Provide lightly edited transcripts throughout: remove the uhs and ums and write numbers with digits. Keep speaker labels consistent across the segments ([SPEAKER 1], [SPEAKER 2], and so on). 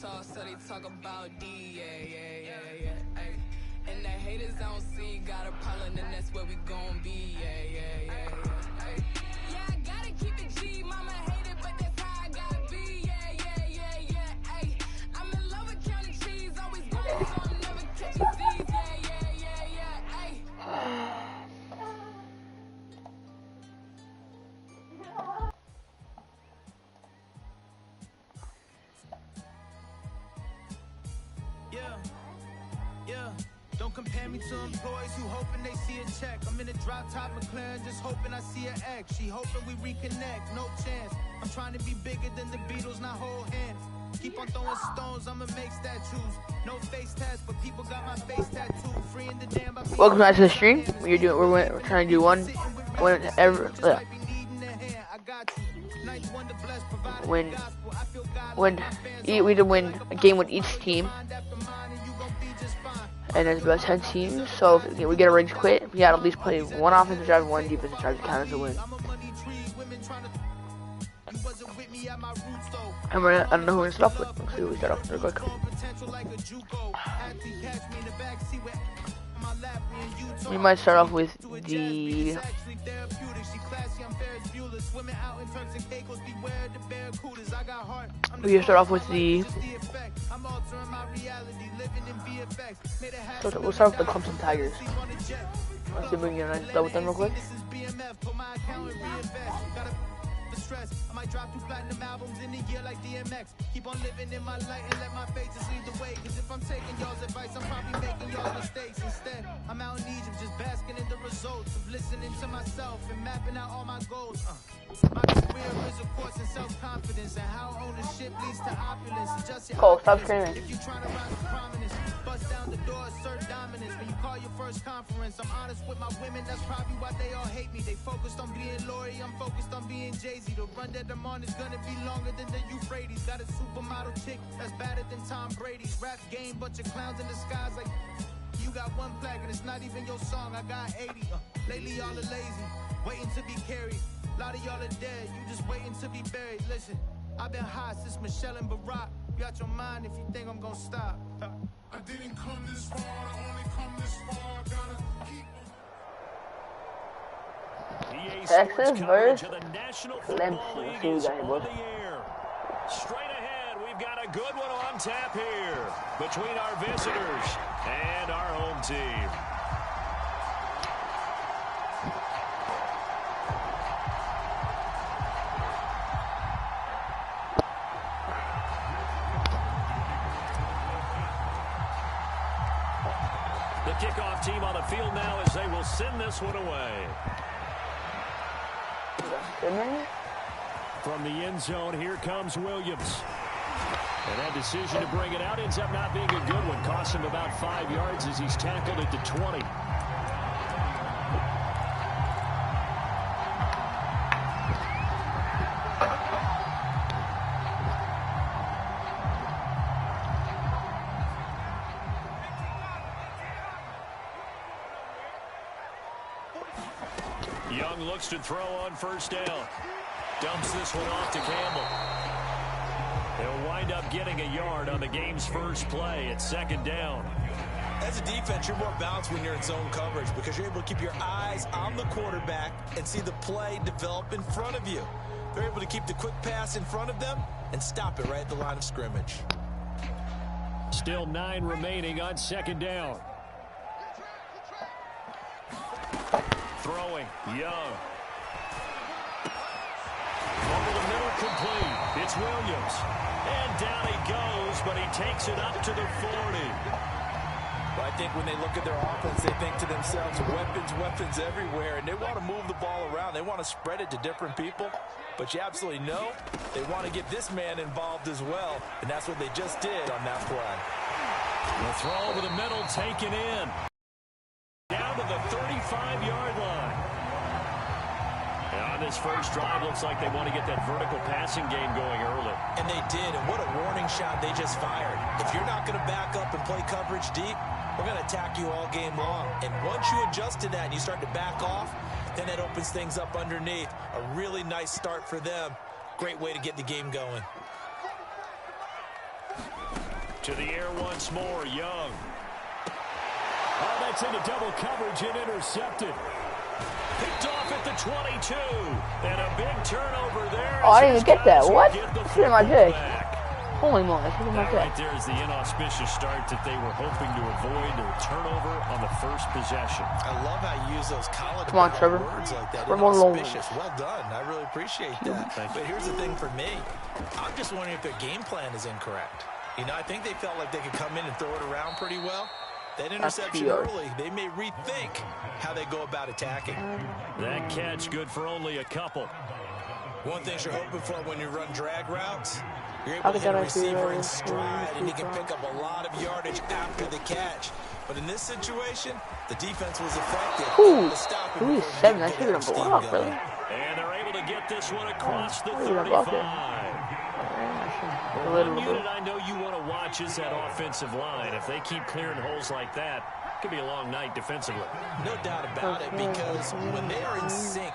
[SPEAKER 1] talk, so they talk about D, yeah. Ay. And the haters I don't see, got a problem, and that's where we gon' be, yeah. Ay. Yeah, I gotta keep it G, mama hate it, but that's how I gotta be, yeah. Ay. I'm in love with counting cheese, always going, so I'm never catching Z's, yeah. Ay.
[SPEAKER 2] Yeah. Don't compare me to employees who hoping they see a check. I'm in a drop top McLaren, just hoping I see an X. She hoping we reconnect, no chance. I'm trying to be bigger than the Beatles, not hold hands. Keep on throwing stones, I'ma make statues. No face tats, but people got my face tattooed. Free in the damn.
[SPEAKER 3] Welcome back to the stream. We're trying to do when we to win a game with each team, and there's about 10 teams. So if we get a rage quit, we gotta at least play one offensive drive, one defensive drive to count as a win. And I don't know who we're gonna start off with. Let's see who we start off with real quick. We might start off with the. We start off with the. So we'll start with the Clemson Tigers. Let's see if we can get a nice double with them real quick. I might drop 2 platinum albums in a year like DMX. Keep on living in my light and let my faces lead the way. Cause if I'm taking y'all's advice, I'm probably making y'all's mistakes. Instead, I'm out in Egypt just basking in the results of listening to myself and mapping out all my goals. My career is a course in self-confidence and how ownership leads to opulence. Just your Cole, stop screaming.
[SPEAKER 2] If you're trying to rise to prominence, bust down the door, assert dominance. When you call your first conference, I'm honest with my women, that's probably why they all hate me. They focused on being Lori, I'm focused on being Jay-Z. The run that I'm on is gonna be longer than the Euphrates. Got a supermodel chick that's better than Tom Brady's. Rap game, bunch of clowns in the skies like you got one flag and it's not even your song. I got 80. Lately y'all are lazy, waiting to be carried. A lot of y'all are dead, you just waiting to be buried. Listen, I've been hot since Michelle and Barack. You got your mind if you think I'm gonna stop.
[SPEAKER 4] I didn't come this far, I only come this far. Gotta keep
[SPEAKER 3] Texas versus
[SPEAKER 5] Clemson. Straight ahead, we've got a good one on tap here between our visitors and our home team. The kickoff team on the field now as they will send this one away. From the end zone, here comes Williams. And that decision to bring it out ends up not being a good one. Cost him about 5 yards as he's tackled at the 20. Young looks to throw on first down. Dumps this one off to Campbell. They'll wind up getting a yard on the game's first play at second down.
[SPEAKER 6] As a defense, you're more balanced when you're in zone coverage because you're able to keep your eyes on the quarterback and see the play develop in front of you. They're able to keep the quick pass in front of them and stop it right at the line of scrimmage.
[SPEAKER 5] Still 9 remaining on second down. Throwing, Young. Over the middle, complete. It's Williams. And down he goes, but he takes it up to the 40.
[SPEAKER 6] Well, I think when they look at their offense, they think to themselves, weapons everywhere, and they want to move the ball around. They want to spread it to different people, but you absolutely know they want to get this man involved as well, and that's what they just did on that play.
[SPEAKER 5] The throw over the middle, taken in. Down to the 35-yard line. On this first drive, looks like they want to get that vertical passing game going early.
[SPEAKER 6] And they did, and what a warning shot they just fired. If you're not going to back up and play coverage deep, we're going to attack you all game long. And once you adjust to that and you start to back off, then it opens things up underneath. A really nice start for them. Great way to get the game going.
[SPEAKER 5] To the air once more, Young. Oh, that's into double coverage and intercepted. Picked off at the 22. And a big turnover there.
[SPEAKER 7] Oh, I didn't even get that. What? It's in my dick. Holy moly, it's in my dick.
[SPEAKER 5] Right there is the inauspicious start that they were hoping to avoid, a turnover on the first possession.
[SPEAKER 6] I love how you use those college
[SPEAKER 7] Come on, Trevor.
[SPEAKER 6] words like that.
[SPEAKER 7] Trevor Lawrence.
[SPEAKER 6] Inauspicious. Well done. I really appreciate that. But here's the thing for me. I'm just wondering if their game plan is incorrect. You know, I think they felt like they could come in and throw it around pretty well. That interception early, they may rethink how they go about attacking.
[SPEAKER 5] That catch good for only a couple.
[SPEAKER 6] One thing you're hoping for when you run drag routes, you're able to hit a receiver in stride, and he can pick up a lot of yardage after the catch. But in this situation, the defense was effective.
[SPEAKER 7] Ooh, 7. I should have blocked, really.
[SPEAKER 5] And they're able to get this one across the 35. One unit I know you want to watch is that offensive line. If they keep clearing holes like that, it could be a long night defensively.
[SPEAKER 6] No doubt about it, because when they are in sync,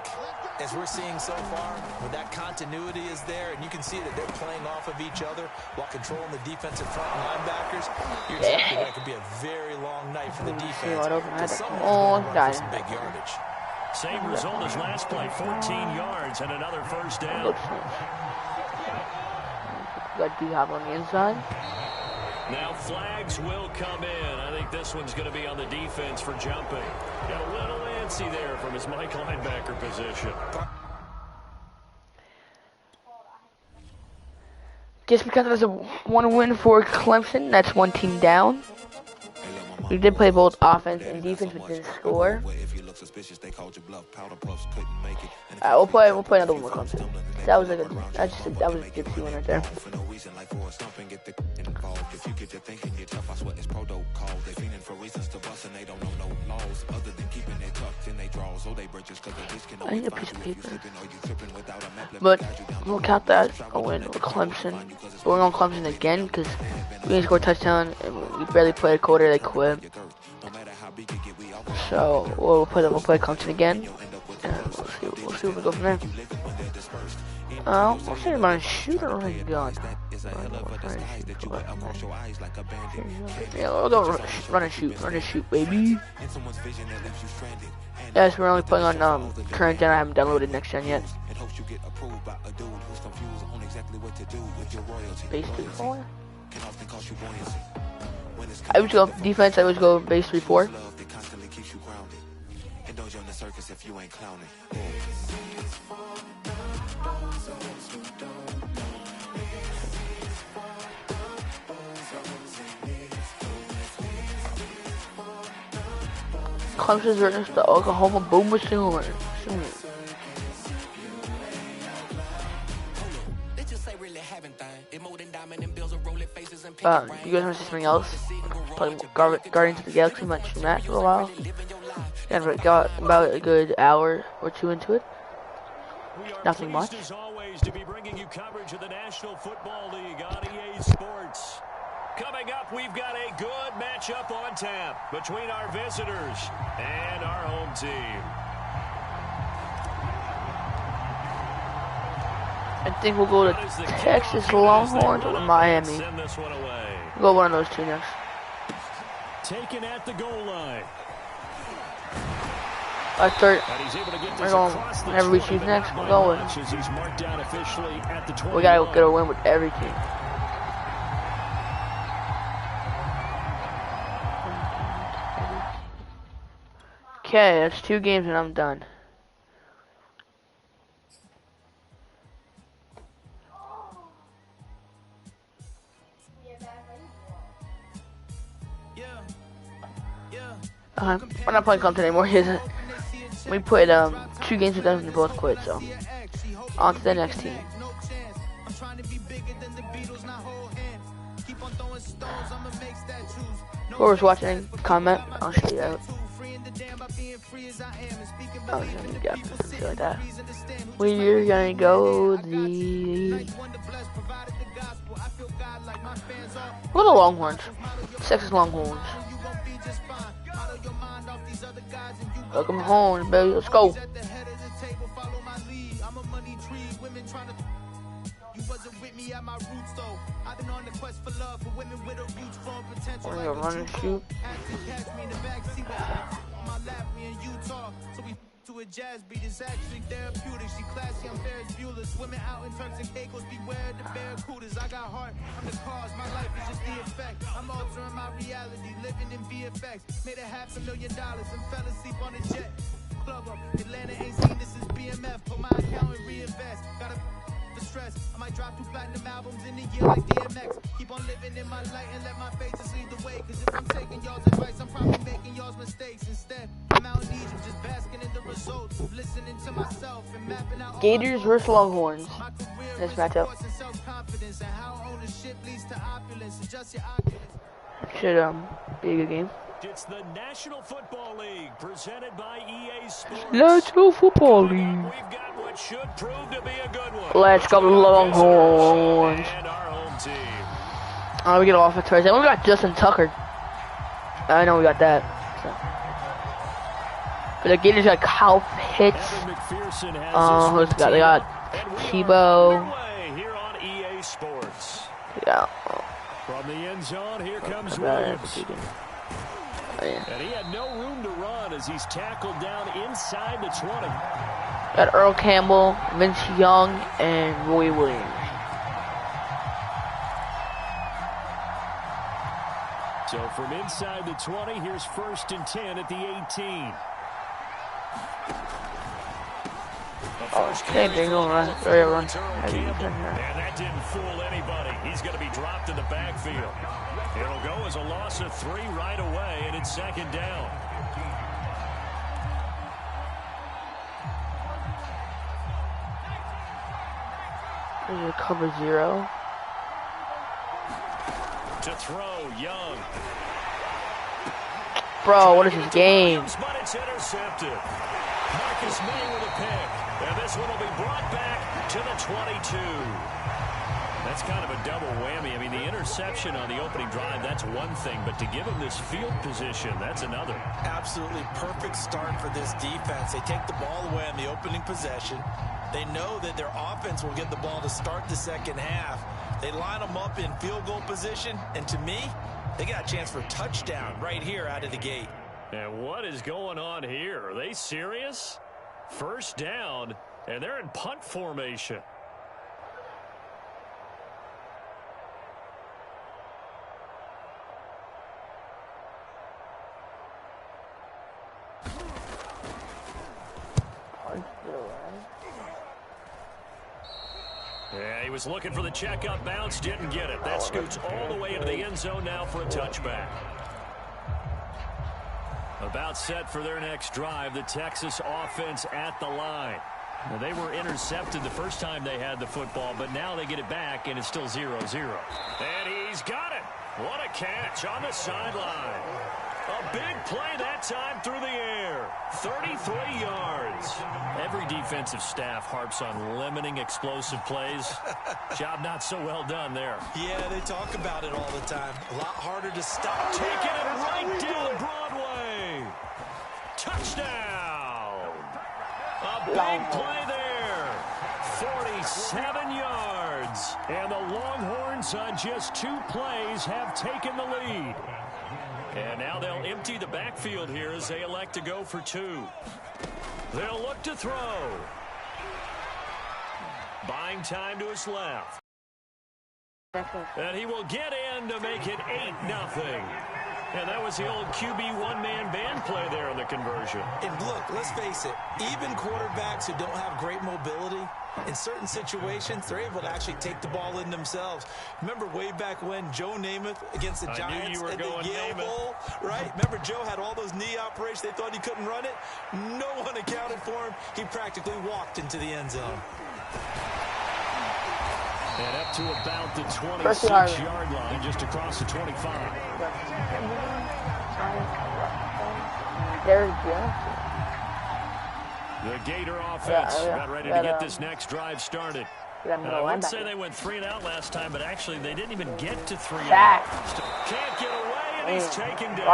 [SPEAKER 6] as we're seeing so far, when that continuity is there, and you can see that they're playing off of each other while controlling the defensive front linebackers, you're exactly right. It could be a very long night for the defense. Some big yardage.
[SPEAKER 5] Same result as last play, 14 yards and another first down.
[SPEAKER 7] Got D-Hop on the inside.
[SPEAKER 5] Now flags will come in. I think this one's going to be on the defense for jumping. Got a little antsy there from his Mike linebacker position.
[SPEAKER 7] Just because there's a 1 win for Clemson, that's 1 team down. We did play both offense and defense, but didn't score. We'll play another one with Clemson. That was a good one. That was a gypsy one right there. I need a piece of paper. But we'll count that a win with Clemson. We're going on Clemson again because we didn't score a touchdown and we barely played a quarter. They quit. So we'll play Clemson again. And we'll see where we go from there. We'll see if I'm shoot or run gun. Yeah, we'll go run and shoot, baby. Yes, we're only playing on current gen. I haven't downloaded next gen yet. Base 3-4. I would go defense. I would go base 3-4. Clemson's versus the Oklahoma Boomer Sooners. You guys want to see something else? Playing Guardians of the Galaxy match for a while. And we got about a good hour or 2 into it. Nothing much.
[SPEAKER 5] As always, to be bringing you coverage of the National Football League on EA Sports. Coming up, we've got a good matchup on tap between our visitors and our home team.
[SPEAKER 7] I think we'll go to Texas Longhorns or Miami. We'll go one of those two next.
[SPEAKER 5] Taken at the goal line.
[SPEAKER 7] We're going whenever we choose next, we're going. We gotta get a win with every team. Okay, that's 2 games and I'm done. We're not playing Clemson anymore. We played 2 games with them and they both quit, so on to the next team. Whoever's watching, comment, I'll show you out. Oh, you got something like that. We're gonna go the Longhorns. Texas Longhorns. Welcome home, baby. Let's go.
[SPEAKER 2] me at my roots though. I've been on the quest for love, for women with a roots from potential.
[SPEAKER 7] We're gonna run and shoot.
[SPEAKER 2] Catch me in the backseat on my lap, we in Utah. So we to a jazz beat, is actually therapeutic. She classy, I'm Ferris Bueller. Swimming out in Turks and Caicos, beware the barracudas. I got heart, I'm the cause, my life is just the effect. I'm altering my reality, living in VFX. Made $500,000 and fell asleep on a jet. Club up, Atlanta ain't seen this is BMF. Put my account and reinvest. Gotta the stress. I might drop 2 platinum albums in a year like DMX. Keep on living in my light and let my faith just lead the way. Cause if I'm taking y'all's advice, I'm probably making y'all's mistakes. Instead, I'm out in Egypt, just basking in the results. Listening to myself and mapping out
[SPEAKER 7] Gators versus Longhorns. This matchup. Should be a good game.
[SPEAKER 5] It's the National Football League presented by EA Sports.
[SPEAKER 7] National Football League.
[SPEAKER 5] We've got what should prove to be a good one.
[SPEAKER 7] Let's go Longhorns.
[SPEAKER 5] And our home team.
[SPEAKER 7] Oh, we get off at Thursday. We got Justin Tucker. I know we got that. So. But the Gators got Kyle Pitts. Who's got? They got Tebow.
[SPEAKER 5] Here on EA Sports.
[SPEAKER 7] Yeah.
[SPEAKER 5] From the end zone, here comes Williams. And he had no room to run as he's tackled down inside the 20.
[SPEAKER 7] Got Earl Campbell, Vince Young, and Roy Williams.
[SPEAKER 5] So from inside the 20, here's 1st and 10 at the 18.
[SPEAKER 7] Okay, they're going to run. They're going to run.
[SPEAKER 5] And that didn't fool anybody. He's going to be dropped in the backfield. It'll go as a loss of 3 right away, and it's 2nd down.
[SPEAKER 7] There's a cover 0.
[SPEAKER 5] To throw, Young.
[SPEAKER 7] Bro, what is this game?
[SPEAKER 5] But it's intercepted. Marcus May with a pick. And this one will be brought back to the 22. That's kind of a double whammy. I mean, the interception on the opening drive, that's one thing. But to give him this field position, that's another.
[SPEAKER 6] Absolutely perfect start for this defense. They take the ball away on the opening possession. They know that their offense will get the ball to start the second half. They line them up in field goal position. And to me, they got a chance for a touchdown right here out of the gate.
[SPEAKER 5] And what is going on here? Are they serious? 1st down, and they're in punt formation. Yeah, he was looking for the checkup bounce, didn't get it. That scoots all the way into the end zone now for a touchback. About set for their next drive, the Texas offense at the line. Now, they were intercepted the first time they had the football, but now they get it back, and it's still 0-0. And he's got it. What a catch on the sideline. A big play that time through the air. 33 yards. Every defensive staff harps on limiting explosive plays. Job not so well done there.
[SPEAKER 6] Yeah, they talk about it all the time. A lot harder to stop.
[SPEAKER 5] Taking it right down Broadway. Touchdown. A big play there. 47 yards. And the Longhorns on just 2 plays have taken the lead. And now they'll empty the backfield here as they elect to go for 2. They'll look to throw. Buying time to his left. And he will get in to make it 8-0. And that was the old QB one-man band play there in the conversion.
[SPEAKER 6] And look, let's face it, even quarterbacks who don't have great mobility, in certain situations, they're able to actually take the ball in themselves. Remember way back when Joe Namath against the Giants at the Yale Bowl, right? Remember Joe had all those knee operations. They thought he couldn't run it. No one accounted for him. He practically walked into the end zone.
[SPEAKER 5] And up to about the 26-yard line, just across the 25. The Gator offense got ready to get this next drive started. I would say they went 3 and out last time, but actually they didn't even get to 3 and out. Can't get away, and he's taken down.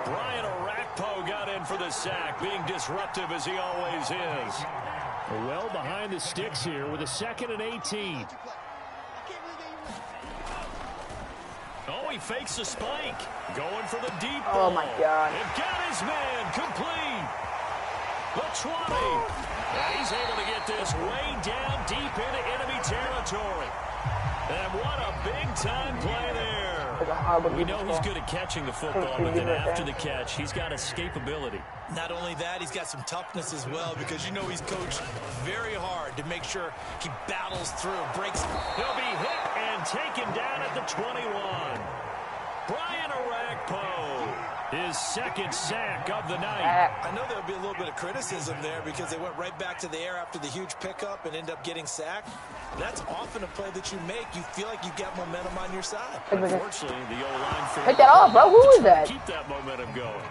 [SPEAKER 5] Brian Orakpo got in for the sack, being disruptive as he always is. Well behind the sticks here with a 2nd and 18. Oh, he fakes the spike. Going for the deep
[SPEAKER 7] Oh
[SPEAKER 5] ball.
[SPEAKER 7] my God.
[SPEAKER 5] And got his man complete. The 20. And he's able to get this way down deep into enemy territory. And what a big-time play there. We know he's good at catching the football, but then after the catch, he's got escapability.
[SPEAKER 6] Not only that, he's got some toughness as well, because you know he's coached very hard to make sure he battles through, breaks.
[SPEAKER 5] He'll be hit and taken down at the 21. Brian Orakpo, his second sack of the night.
[SPEAKER 6] I know there'll be a little bit of criticism there because they went right back to the air after the huge pickup and end up getting sacked. That's often a play that you make. You feel like you've got momentum on your side.
[SPEAKER 5] Unfortunately, the O-line
[SPEAKER 7] Take that off, bro. Who is that?
[SPEAKER 5] Keep that momentum going.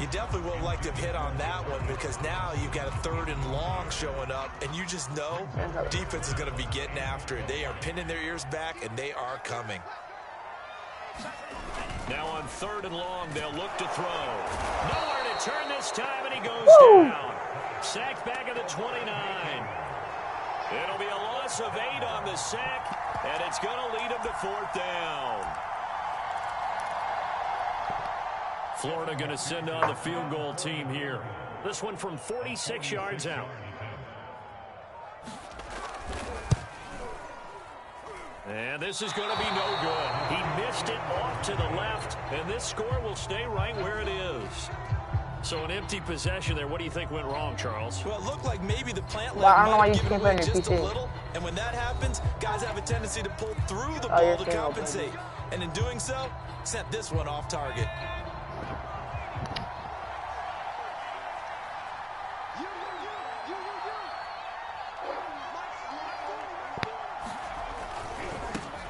[SPEAKER 6] You definitely would have liked to have hit on that one because now you've got a 3rd and long showing up, and you just know defense is going to be getting after it. They are pinning their ears back, and they are coming.
[SPEAKER 5] Now on 3rd and long, they'll look to throw. Nowhere to turn this time, and he goes down. Sacked back at the 29. It'll be a loss of 8 on the sack, and it's going to lead him to 4th down. Florida going to send on the field goal team here. This one from 46 yards out. And this is going to be no good. He missed it off to the left, and this score will stay right where it is. So an empty possession there. What do you think went wrong, Charles?
[SPEAKER 6] Well, it looked like maybe the plant leg
[SPEAKER 7] I don't know why
[SPEAKER 6] might
[SPEAKER 7] you
[SPEAKER 6] have given
[SPEAKER 7] can't
[SPEAKER 6] away
[SPEAKER 7] put it in
[SPEAKER 6] just a
[SPEAKER 7] PC.
[SPEAKER 6] little. And when that happens, guys have a tendency to pull through the
[SPEAKER 7] Oh,
[SPEAKER 6] ball
[SPEAKER 7] you're
[SPEAKER 6] to
[SPEAKER 7] saying
[SPEAKER 6] compensate. And in doing so, sent this one off target.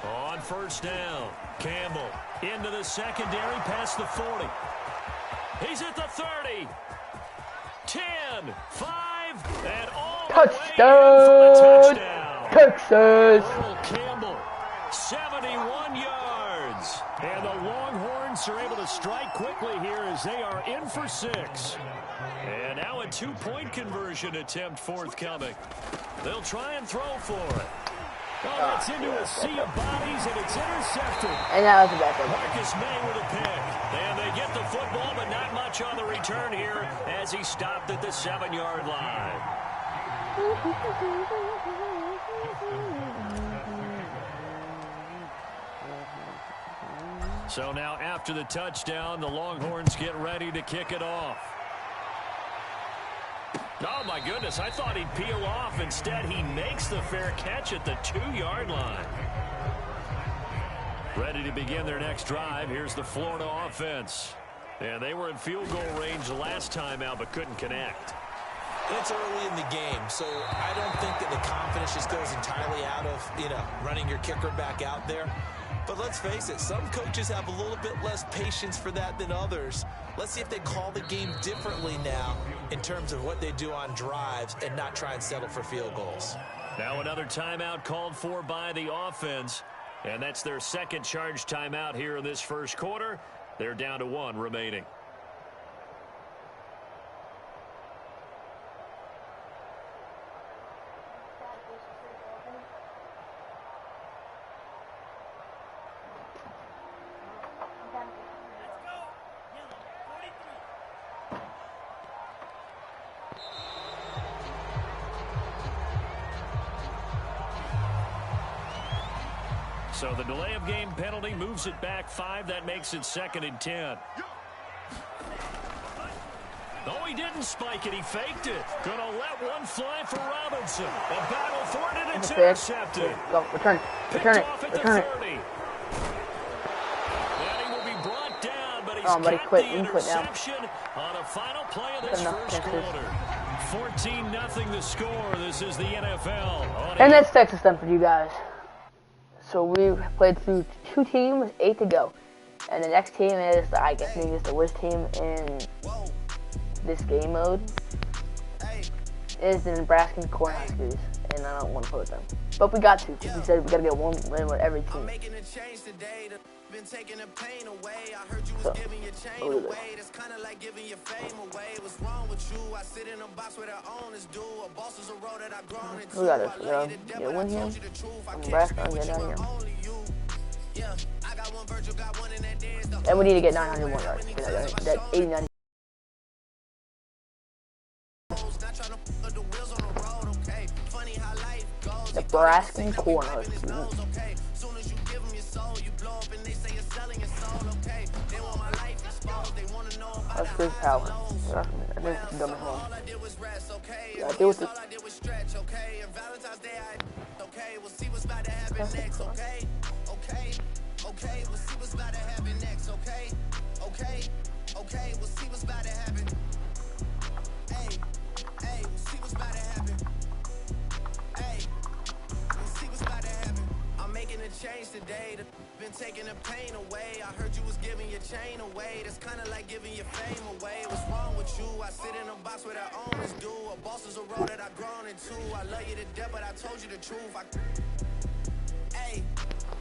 [SPEAKER 5] On 1st down, Campbell into the secondary past the 40. He's at the 30. 10, 5, and all the way in for the touchdown.
[SPEAKER 7] Texas.
[SPEAKER 5] Earl Campbell, 71 yards. And the Longhorns are able to strike quickly here as they are in for 6. And now a 2-point conversion attempt forthcoming. They'll try and throw for it. Oh, that's into a sea of bodies, and it's intercepted.
[SPEAKER 7] And that was a bad thing.
[SPEAKER 5] Marcus May with a pick. And they get the football, but not much on the return here as he stopped at the 7-yard line. So now after the touchdown, the Longhorns get ready to kick it off. Oh, my goodness, I thought he'd peel off. Instead, he makes the fair catch at the 2-yard line. Ready to begin their next drive. Here's the Florida offense. And they were in field goal range last time out, but couldn't connect.
[SPEAKER 6] It's early in the game, so I don't think that the confidence just goes entirely out of, running your kicker back out there. But let's face it, some coaches have a little bit less patience for that than others. Let's see if they call the game differently now in terms of what they do on drives and not try and settle for field goals.
[SPEAKER 5] Now another timeout called for by the offense, and that's their second charge timeout here in this first quarter. They're down to 1 remaining. So the delay of game penalty moves it back 5. That makes it 2nd and 10. No, he didn't spike it. He faked it. Gonna let one fly for Robinson. A battle for it, and it's intercepted.
[SPEAKER 7] Go, return it. Return it. Return it.
[SPEAKER 5] And he will be brought down, but he's
[SPEAKER 7] Oh, buddy,
[SPEAKER 5] got
[SPEAKER 7] quit.
[SPEAKER 5] the
[SPEAKER 7] You can quit now.
[SPEAKER 5] interception on a final play of this
[SPEAKER 7] enough,
[SPEAKER 5] first
[SPEAKER 7] Texas.
[SPEAKER 5] quarter. 14-0 the score. This is the NFL.
[SPEAKER 7] And that's Texas done for you guys. So we played through 2 teams, 8 to go. And the next team is, I guess, maybe it's the worst team in this game mode. Is the Nebraska Cornhuskers. And I don't want to play with them. But we got to, because we said we got to get 1 win with every team.
[SPEAKER 3] Been taking the pain away. I heard you was
[SPEAKER 7] So,
[SPEAKER 3] giving your chain away. That's kind of like giving your fame away. What's wrong with you? I sit in a box where the owners do. A boss is a road that I've grown into.
[SPEAKER 7] We got to get a win here. Nebraska, get out of here. And we need to get 900 more yards. That 89. Nebraska corner. That's Chris Allen. I think it's dumb as hell. Yeah, I deal with it.
[SPEAKER 2] Okay, we'll see what's about to happen next, okay, we'll see what's about to happen. Hey, we'll see what's about to happen. Hey, we'll see what's about to happen. I'm making a change today. Been taking the pain away. I heard you was giving your chain away. That's kind of like giving your fame away. What's wrong with you? I sit in a box where the owners do. A boss is a role that I've grown into. I love you to death, but I told you the truth. Hey.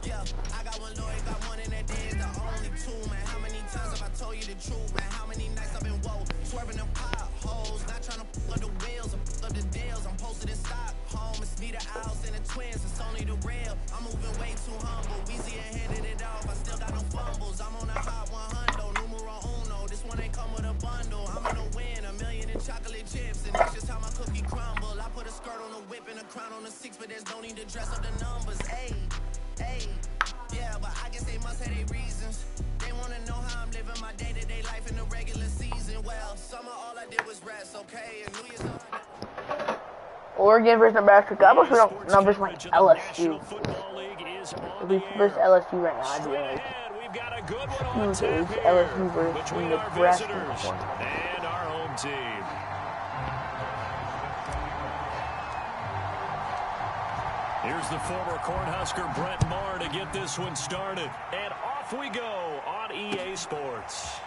[SPEAKER 2] Yeah, I got one lawyer, got one in that day, it's the only two, man. How many times have I told you the truth, man? How many nights I've been woke, swerving them potholes, not trying to fuck up the wheels, I'm up the deals, I'm posted in Stockholm, it's me, the Owls, and the Twins, it's only the real, I'm moving way too humble, Weezy and handed it off, I still got no fumbles, I'm on a hot 100, numero uno, this one ain't come with a bundle, I'm gonna win $1 million in chocolate chips, and that's just how my cookie crumble, I put a skirt on the whip and a crown on the 6, but there's no need to dress up the numbers, ayy. Hey, yeah, but I guess they must have their reasons. They wanna know how I'm living my day-to-day life in the regular season. Well, summer all I did was rest, okay? And New Year's
[SPEAKER 7] Oregon versus Nebraska. God bless numbers like LSU. If we versus LSU right now, I'd be like, LSU versus Nebraska.
[SPEAKER 5] And our home team. Here's the former Cornhusker Brett Maher to get this one started. And off we go on EA Sports.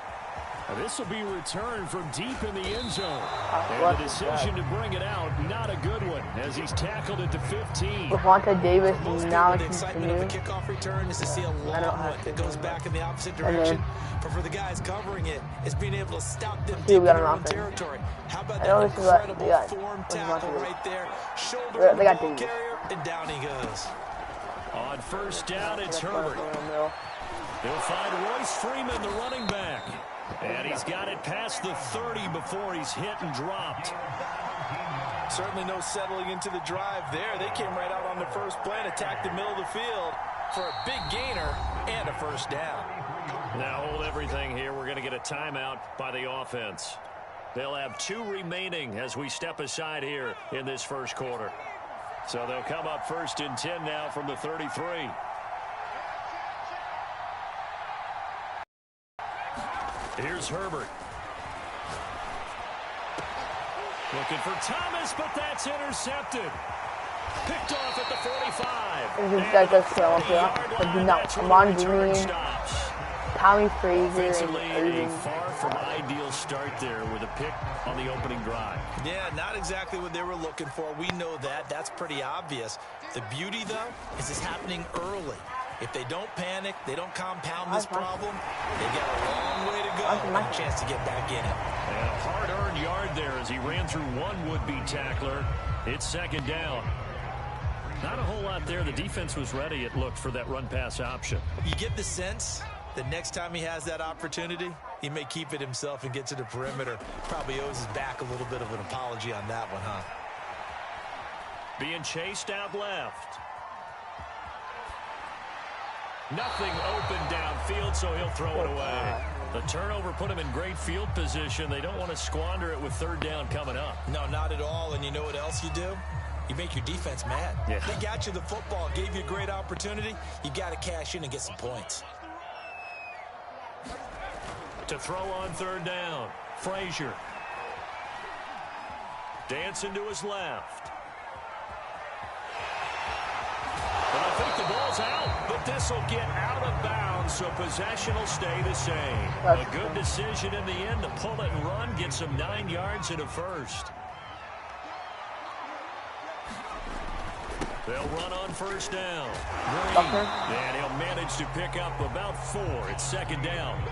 [SPEAKER 5] Now this will be returned from deep in the end zone. And the decision to bring it out, not a good one, as he's tackled it to 15.
[SPEAKER 7] Levante Davis now
[SPEAKER 6] the excitement of a kickoff return is to see a long one that goes back in the opposite direction. But for the guys covering it, it's being able to stop them deep in their own territory. How about that incredible form tackle right there? Shoulder on the ball carrier, and down he goes.
[SPEAKER 5] On first down, it's Herbert. They'll find Royce Freeman, the running back. And he's got it past the 30 before he's hit and dropped.
[SPEAKER 6] Certainly no settling into the drive there. They came right out on the first play and attacked the middle of the field for a big gainer and a first down.
[SPEAKER 5] Now hold everything here. We're going to get a timeout by the offense. They'll have 2 remaining as we step aside here in this first quarter. So they'll come up first and 10 now from the 33. Here's Herbert. Looking for Thomas, but that's intercepted. Picked off at the 45.
[SPEAKER 7] This guy does kill up here. But do not. Amon Green, Tommy Frazier,
[SPEAKER 5] and far from ideal start there with a pick on the opening drive.
[SPEAKER 6] Yeah, not exactly what they were looking for. We know that. That's pretty obvious. The beauty, though, is it's happening early. If they don't panic, they don't compound this problem, they got a long way to go and a chance to get back in it.
[SPEAKER 5] And a hard-earned yard there as he ran through one would-be tackler. It's second down. Not a whole lot there. The defense was ready, it looked, for that run-pass option.
[SPEAKER 6] You get the sense that next time he has that opportunity, he may keep it himself and get to the perimeter. Probably owes his back a little bit of an apology on that one, huh?
[SPEAKER 5] Being chased out left. Nothing open downfield, so he'll throw it away. The turnover put him in great field position. They don't want to squander it with third down coming up.
[SPEAKER 6] No, not at all. And you know what else you do? You make your defense mad.
[SPEAKER 5] Yeah.
[SPEAKER 6] They got you the football, gave you a great opportunity. You got to cash in and get some points.
[SPEAKER 5] To throw on third down, Frazier. Dancing to his left. And I think the ball's out, but this will get out of bounds, so possession will stay the same. A good decision in the end to pull it and run, get some 9 yards and a first. They'll run on first down. Green, and he'll manage to pick up about 4. It's second down.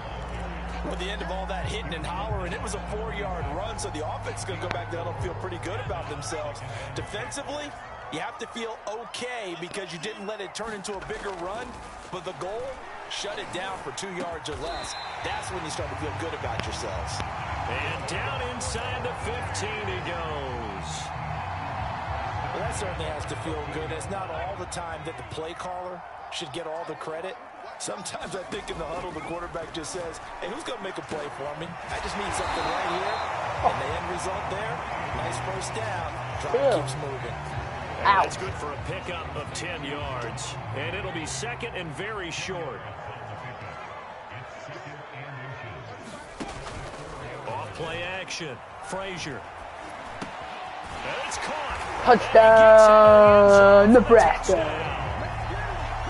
[SPEAKER 6] At the end of all that hitting and hollering, it was a 4-yard run, so the offense is going to go back there and feel pretty good about themselves. Defensively, You have to feel okay because you didn't let it turn into a bigger run, but the goal, shut it down for 2 yards or less. That's when you start to feel good about yourselves.
[SPEAKER 5] And down inside the 15 he goes.
[SPEAKER 6] Well, that certainly has to feel good. It's not all the time that the play caller should get all the credit. Sometimes I think in the huddle, the quarterback just says, hey, who's going to make a play for me? I just need something right here. And the end result there, nice first down. Drive keeps moving.
[SPEAKER 5] And that's good for a pickup of 10 yards. And it'll be second and very short. Off play action. Frazier. And it's caught.
[SPEAKER 7] Touchdown, Nebraska.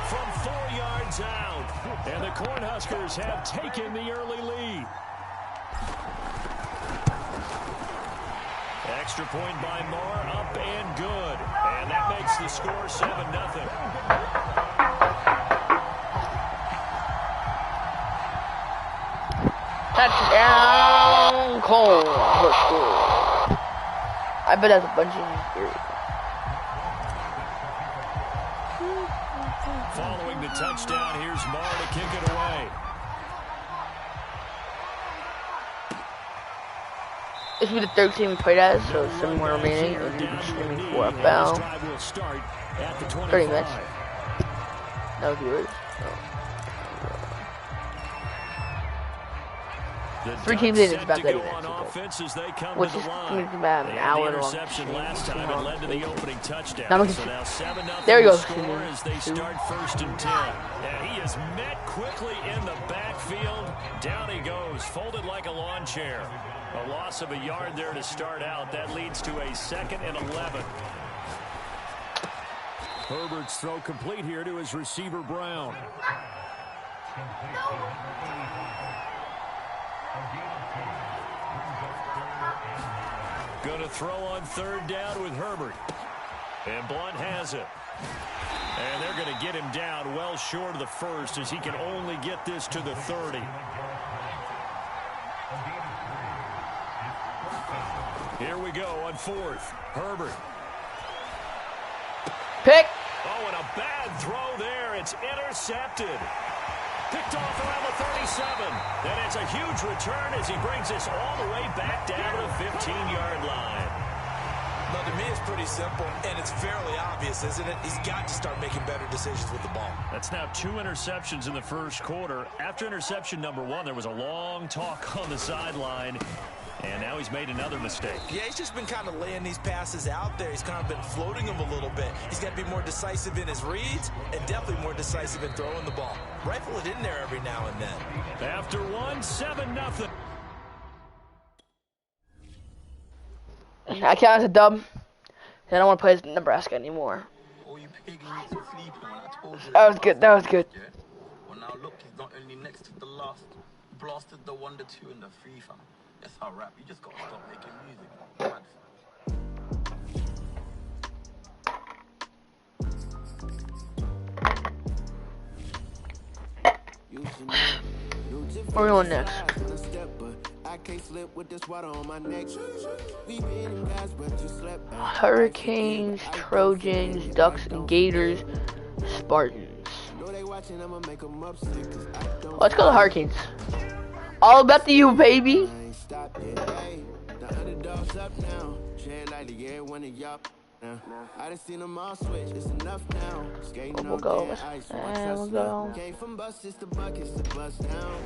[SPEAKER 5] From 4 yards out. And the Cornhuskers have taken the early lead. Extra point by Marr, up and good. And that makes the score 7-0.
[SPEAKER 7] Touchdown, Cornhuskers. I bet that's a bunch of here.
[SPEAKER 5] Following the touchdown, here's Marr to kick it away.
[SPEAKER 7] This will be the third team we played as, so 7 more remaining. And we'll be streaming for about 30 minutes. No viewers. Three teams in, it's about 30 minutes. Which is going to be about an hour long.
[SPEAKER 5] Last time it led to the opening touchdown.
[SPEAKER 7] Now
[SPEAKER 5] So now 7-0
[SPEAKER 7] there we go.
[SPEAKER 5] Score as they start 1st and 10. And he is met quickly in the backfield. Down he goes, folded like a lawn chair. A loss of a yard there to start out. That leads to a 2nd and 11. Herbert's throw complete here to his receiver, Brown. Going to throw on 3rd down with Herbert. And Blunt has it. And they're going to get him down well short of the 1st as he can only get this to the 30. Here we go on 4th. Herbert.
[SPEAKER 7] Pick.
[SPEAKER 5] Oh, and a bad throw there. It's intercepted. Picked off around the 37. And it's a huge return as he brings us all the way back down to the 15-yard line.
[SPEAKER 6] Now, to me, it's pretty simple, and it's fairly obvious, isn't it? He's got to start making better decisions with the ball.
[SPEAKER 5] That's now 2 interceptions in the 1st quarter. After interception number 1, there was a long talk on the sideline. And now he's made another mistake.
[SPEAKER 6] Yeah, he's just been kind of laying these passes out there. He's kind of been floating them a little bit. He's got to be more decisive in his reads and definitely more decisive in throwing the ball. Rifle it in there every now and then.
[SPEAKER 5] After 1, 7-0.
[SPEAKER 7] I count as a dub. I don't want to play as Nebraska anymore. That was good. That was good.
[SPEAKER 8] Well, now look, he's not only next to the last, blasted the 1, the 2, and the 3, fam. That's how rap. You just gotta stop making music.
[SPEAKER 7] Where are we going next? Hurricanes, Trojans, Ducks, and Gators, Spartans. Let's go to Hurricanes. All about the U, baby. The underdogs up now. Tread like the air when it y'all. I done seen them all switch. It's enough now. Skating we'll go. We'll go. Came from buses to buckets to bust down.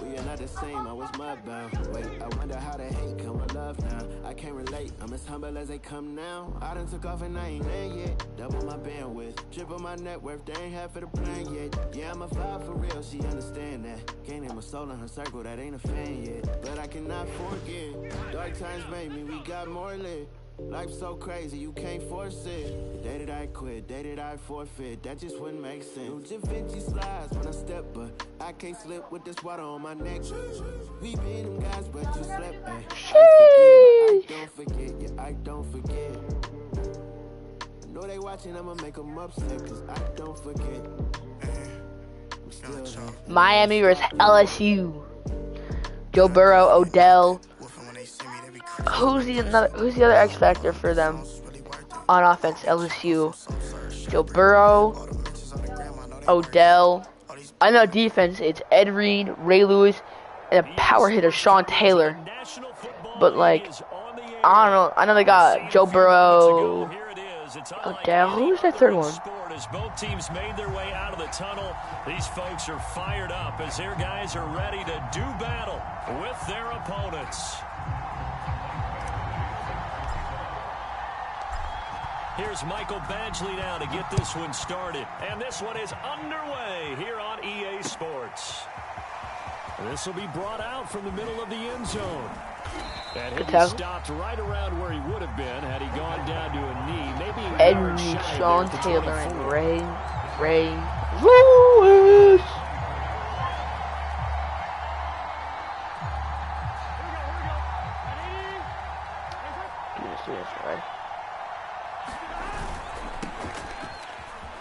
[SPEAKER 7] We are not the same. I was mudbound. Wait, I wonder how the hate come with love now. I can't relate. I'm as humble as they come now. I done took off and I ain't land yet. Double my bandwidth. Triple my net worth. They ain't half of the plan yet. Yeah, I'm a vibe for real. She understand that. Can't name a soul in her circle that ain't a fan yet. But I cannot forget. Dark times made me. We got more lit. Life's so crazy, you can't force it. The day that I quit, day that I forfeit, that just wouldn't make sense. New Da Vinci slides when I step, but I can't slip with this water on my neck. We been them guys, but you slept back. I don't forget, yeah, I don't forget. I know they watching, I'ma make them upset, cause I don't forget. Miami versus LSU. Joe Burrow, Odell. Who's the other X factor for them? on offense, LSU. Joe Burrow, Odell. I know defense, it's Ed Reed, Ray Lewis, and a power hitter, Sean Taylor. But like, I don't know. I know they got Joe Burrow, Odell. Who's that third one?
[SPEAKER 5] As both teams made their way out of the tunnel, these folks are fired up as their guys are ready to do battle with their opponents. Here's Michael Badgley now to get this one started. And this one is underway here on EA Sports. This will be brought out from the middle of the end zone. And he stopped right around where he would have been had he gone down to a knee. Maybe
[SPEAKER 7] Ed Reed, Sean Taylor, and Ray Lewis. Do this right.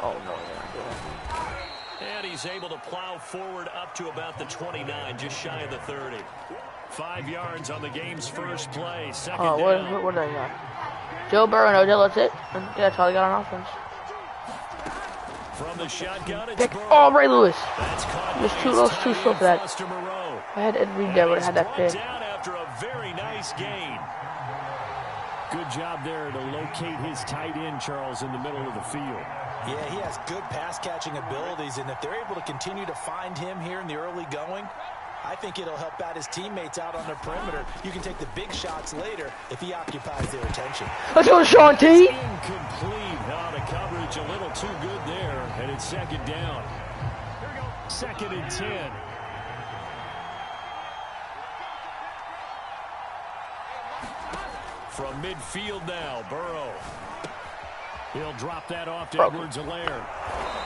[SPEAKER 7] Oh no, they're not doing it.
[SPEAKER 5] And he's able to plow forward up to about the 29, just shy of the 30. 5 yards on the game's first play. Second down.
[SPEAKER 7] What do they got? Joe Burrow and Odell, that's it. That's all they got on offense.
[SPEAKER 5] From the shotgun, it's Burrow.
[SPEAKER 7] Oh, Ray Lewis.
[SPEAKER 5] That's
[SPEAKER 7] It was too slow for that. I had Ed Reed there, would have had that pick.
[SPEAKER 5] Down after a very nice gain.
[SPEAKER 9] Good job there to locate his tight end, Charles, in the middle of the field.
[SPEAKER 6] Yeah, he has good pass-catching abilities, and if they're able to continue to find him here in the early going, I think it'll help out his teammates out on the perimeter. You can take the big shots later if he occupies their attention.
[SPEAKER 7] Let's go, Sean T.
[SPEAKER 5] Incomplete. Out of coverage, a little too good there, and it's second down. 2nd and 10. From midfield now, Burrow. He'll drop that off to Edwards-Helaire.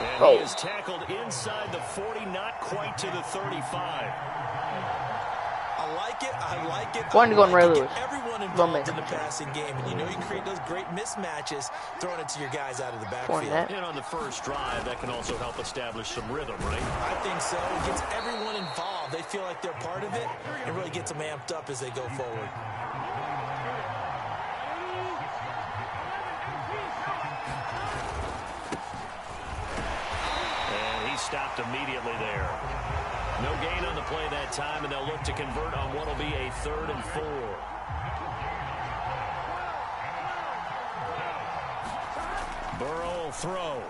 [SPEAKER 5] And he is tackled inside the 40, not quite to the 35.
[SPEAKER 6] I like it.
[SPEAKER 7] Wanted to go on Ray Lewis.
[SPEAKER 6] Everyone involved in the passing game, and you know you create those great mismatches throwing it to your guys out of the backfield.
[SPEAKER 5] And on the first drive, that can also help establish some rhythm, right?
[SPEAKER 6] I think so. It gets everyone involved. They feel like they're part of it, and really gets them amped up as they go forward.
[SPEAKER 5] Stopped immediately there. No gain on the play that time, and they'll look to convert on what will be a 3rd and 4. Burrow will throw.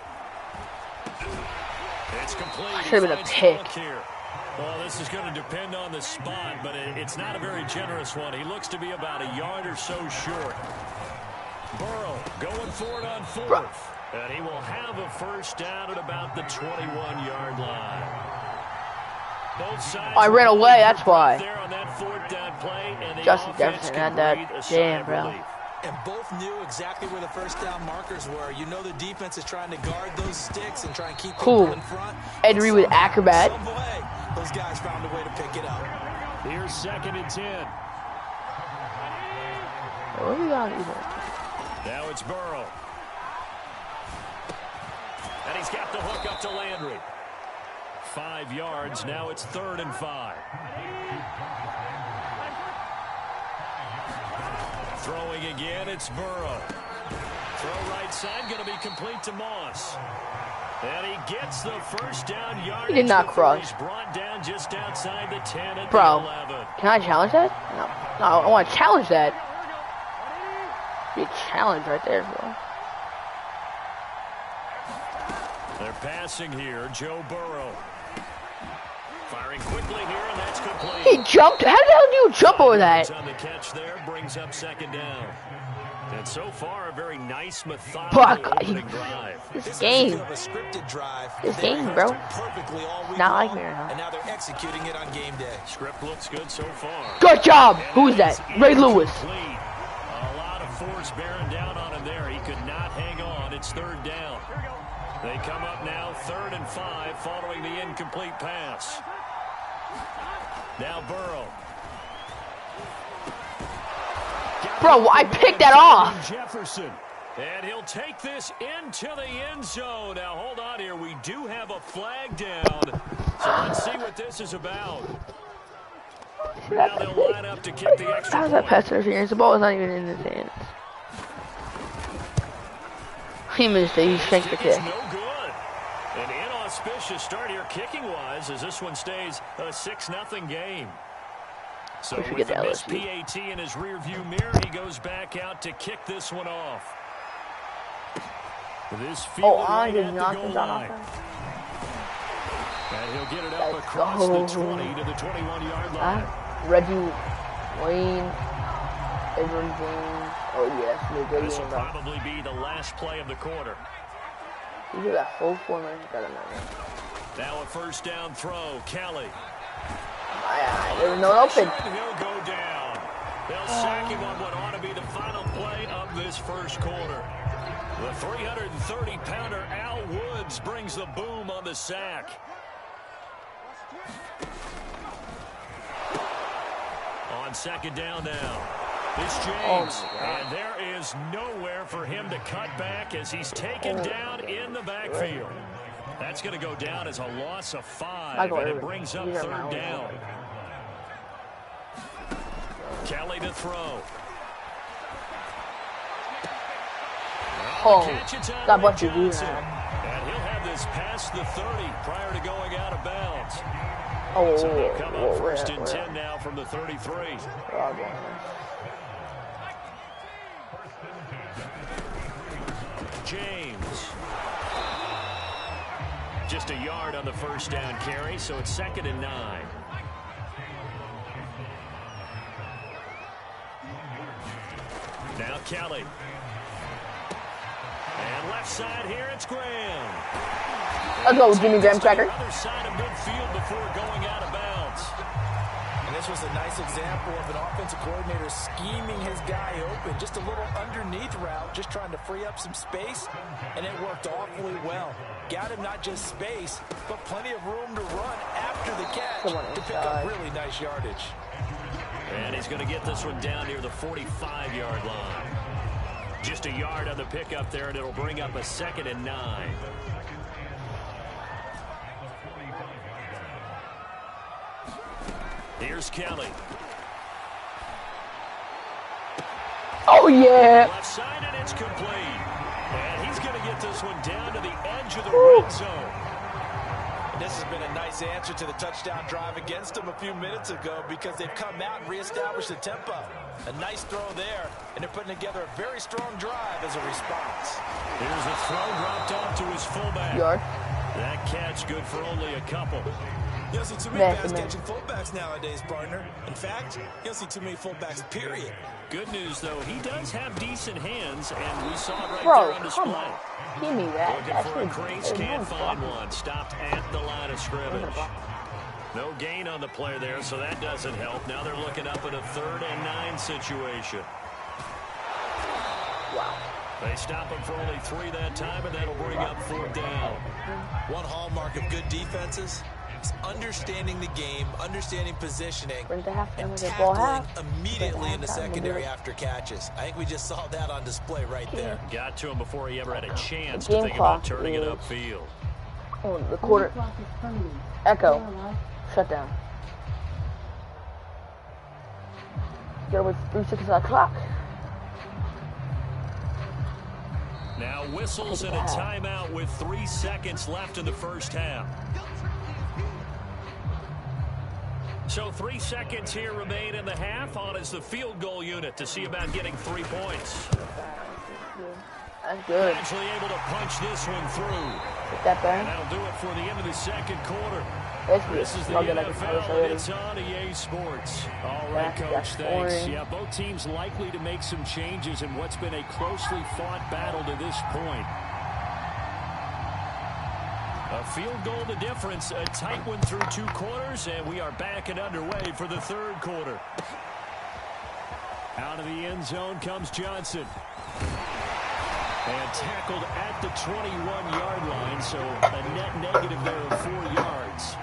[SPEAKER 5] It's complete.
[SPEAKER 7] Should have been a pick.
[SPEAKER 5] Here. Well, this is going to depend on the spot, but it's not a very generous one. He looks to be about a yard or so short. Burrow going for it on 4th. And he will have a first down at about the 21-yard line. Both sides
[SPEAKER 7] I ran away, that's why.
[SPEAKER 5] There on that 4th down play, and
[SPEAKER 7] Justin Jefferson had that. Damn, bro.
[SPEAKER 6] And both knew exactly where the first down markers were. You know the defense is trying to guard those sticks and try and keep people in front.
[SPEAKER 7] Ed Reed with acrobat.
[SPEAKER 6] Some way, those guys found a way to pick it up.
[SPEAKER 5] Here's 2nd and 10.
[SPEAKER 7] What do we got either?
[SPEAKER 5] Now it's Burrow. And he's got the hook up to Landry. 5 yards. Now it's 3rd and 5. Throwing again, it's Burrow. Throw right side, going to be complete to Moss. And he gets the first down yard.
[SPEAKER 7] He did not cross.
[SPEAKER 5] He's brought down just outside the 10 at
[SPEAKER 7] Bro,
[SPEAKER 5] the 11.
[SPEAKER 7] Can I challenge that? No, I want to challenge that. Big challenge right there, bro.
[SPEAKER 5] They're passing here. Joe Burrow. Firing quickly here, and that's complete.
[SPEAKER 7] He jumped. How the hell do you jump over that?
[SPEAKER 5] On the catch there, brings up 2nd down. And so far, a very nice, methodical opening drive.
[SPEAKER 7] This game, bro. Not like me right now.
[SPEAKER 6] And now they're executing it on game day.
[SPEAKER 5] Script looks good so far.
[SPEAKER 7] Good job. Who's that? Ray Lewis.
[SPEAKER 5] A lot of force bearing down on him there. He could not hang on. It's 3rd down. They come up now 3rd and 5 following the incomplete pass. Now Burrow.
[SPEAKER 7] Bro, I picked that off.
[SPEAKER 5] Jefferson. And he'll take this into the end zone. Now hold on here. We do have a flag down. So let's see what this is about. Now they'll line up to kick the extra point.
[SPEAKER 7] How's that pass interference? The ball is not even in his hands. He missed it. He shanked the kick.
[SPEAKER 5] No good. An inauspicious start here kicking-wise as this one stays a 6-0 game. So with the missed PAT in his rearview mirror, he goes back out to kick this one off. This field right at the goal line. And he'll get it up across the 20 to the 21-yard line.
[SPEAKER 7] Reggie Wayne, Edwin James. Oh, yes.
[SPEAKER 5] This will probably be the last play of the quarter.
[SPEAKER 7] You do that whole 4 minutes.
[SPEAKER 5] Now a first down throw. Kelly.
[SPEAKER 7] There's no open.
[SPEAKER 5] He'll go down. They'll sack him on what ought to be the final play of this first quarter. The 330-pounder Al Woods brings the boom on the sack. On second down now. It's James. And there is nowhere for him to cut back as he's taken down in the backfield. That's going to go down as a loss of 5, and it brings up third down. Kelly to throw.
[SPEAKER 7] God bless you,
[SPEAKER 5] and he'll have this past the 30 prior to going out of bounds. So they'll come up first and 10 now from the 33. James. Just a yard on the first down carry, so it's 2nd and 9. Now Kelly. And left side here, it's Graham.
[SPEAKER 7] Let's go, Jimmy Graham Cracker.
[SPEAKER 5] Other side of midfield before going out of bounds.
[SPEAKER 6] And this was a nice example of an offensive coordinator scheming his guy open. Just a little underneath route, just trying to free up some space, and it worked awfully well. Got him not just space, but plenty of room to run after the catch to pick up really nice yardage.
[SPEAKER 5] And he's going to get this one down near the 45-yard line. Just a yard on the pickup there, and it'll bring up a 2nd and 9. Here's Kelly.
[SPEAKER 7] Oh, yeah.
[SPEAKER 5] Left side, and it's complete. And he's going to get this one down to the edge of the red zone.
[SPEAKER 6] This has been a nice answer to the touchdown drive against them a few minutes ago because they've come out and reestablished the tempo. A nice throw there, and they're putting together a very strong drive as a response.
[SPEAKER 5] Here's a throw dropped off to his fullback.
[SPEAKER 7] Yard.
[SPEAKER 5] That catch good for only a couple.
[SPEAKER 6] You don't see too many pass-catching fullbacks nowadays, partner. In fact, you don't see too many fullbacks, period.
[SPEAKER 5] Good news, though, he does have decent hands, and we saw it right
[SPEAKER 7] Bro,
[SPEAKER 5] there on display.
[SPEAKER 7] Come on. Give me that.
[SPEAKER 5] Looking for a crease, can't find one. Stopped at the line of scrimmage. No gain on the play there, so that doesn't help. Now they're looking up at a 3rd and 9 situation.
[SPEAKER 7] Wow.
[SPEAKER 5] They stop him for only 3 that time, and that'll bring up 4th down.
[SPEAKER 6] One hallmark of good defenses is understanding the game, understanding positioning, and tackling immediately in the secondary after catches. I think we just saw that on display right there.
[SPEAKER 5] Got to him before he ever had a chance to think about turning it upfield.
[SPEAKER 7] Oh, the quarter. Echo. Shut down. Get over 3 seconds on the clock.
[SPEAKER 5] Now whistles and a timeout with 3 seconds left in the first half. So 3 seconds here remain in the half. On is the field goal unit to see about getting 3 points.
[SPEAKER 7] That's good.
[SPEAKER 5] Actually able to punch this one through.
[SPEAKER 7] Get that back.
[SPEAKER 5] And that'll do it for the end of the second quarter. This is the NFL, and it's on EA Sports. All right, Coach, thanks. Yeah, both teams likely to make some changes in what's been a closely fought battle to this point. A field goal the difference, a tight one through 2 quarters, and we are back and underway for the 3rd quarter. Out of the end zone comes Johnson. And tackled at the 21-yard line, so a net negative there of 4 yards.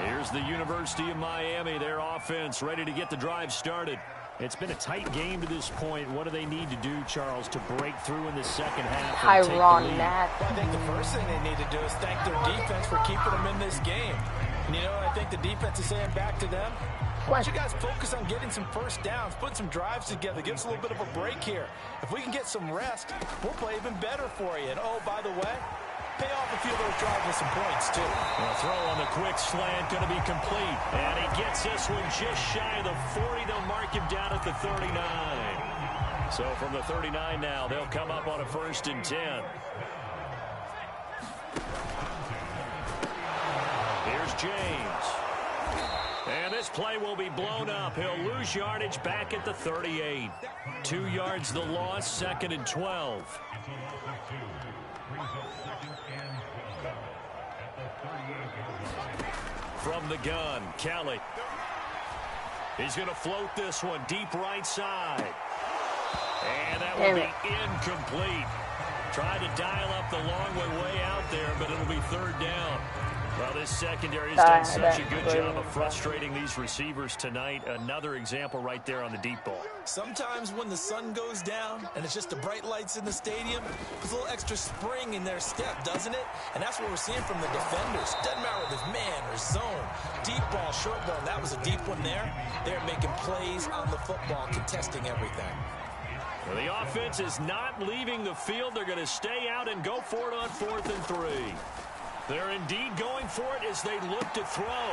[SPEAKER 5] Here's the University of Miami, their offense ready to get the drive started. It's been a tight game to this point. What do they need to do, Charles, to break through in the second half?
[SPEAKER 7] Tyron Matt.
[SPEAKER 6] I think the first thing they need to do is thank their defense for keeping them in this game. And, you know, I think the defense is saying back to them, Why don't you guys focus on getting some first downs, putting some drives together, give us a little bit of a break here. If we can get some rest, we'll play even better for you. And, oh, by the way, pay off a few of those drives with some points, too.
[SPEAKER 5] The throw on the quick slant going to be complete. And he gets this one just shy of the 40. They'll mark him down at the 39. So from the 39 now, they'll come up on a 1st and 10. Here's James. And this play will be blown up. He'll lose yardage back at the 38. 2 yards the loss, 2nd and 12. From the gun, Kelly. He's going to float this one deep right side. And that will be incomplete. Tried to dial up the long way out there, but it'll be 3rd down. Well, this secondary has done such a good job of frustrating these receivers tonight. Another example right there on the deep ball.
[SPEAKER 6] Sometimes when the sun goes down and it's just the bright lights in the stadium, puts a little extra spring in their step, doesn't it? And that's what we're seeing from the defenders. Doesn't matter whether it's man or zone. Deep ball, short ball, that was a deep one there. They're making plays on the football, contesting everything.
[SPEAKER 5] Well, the offense is not leaving the field. They're going to stay out and go for it on 4th and 3. They're indeed going for it as they look to throw.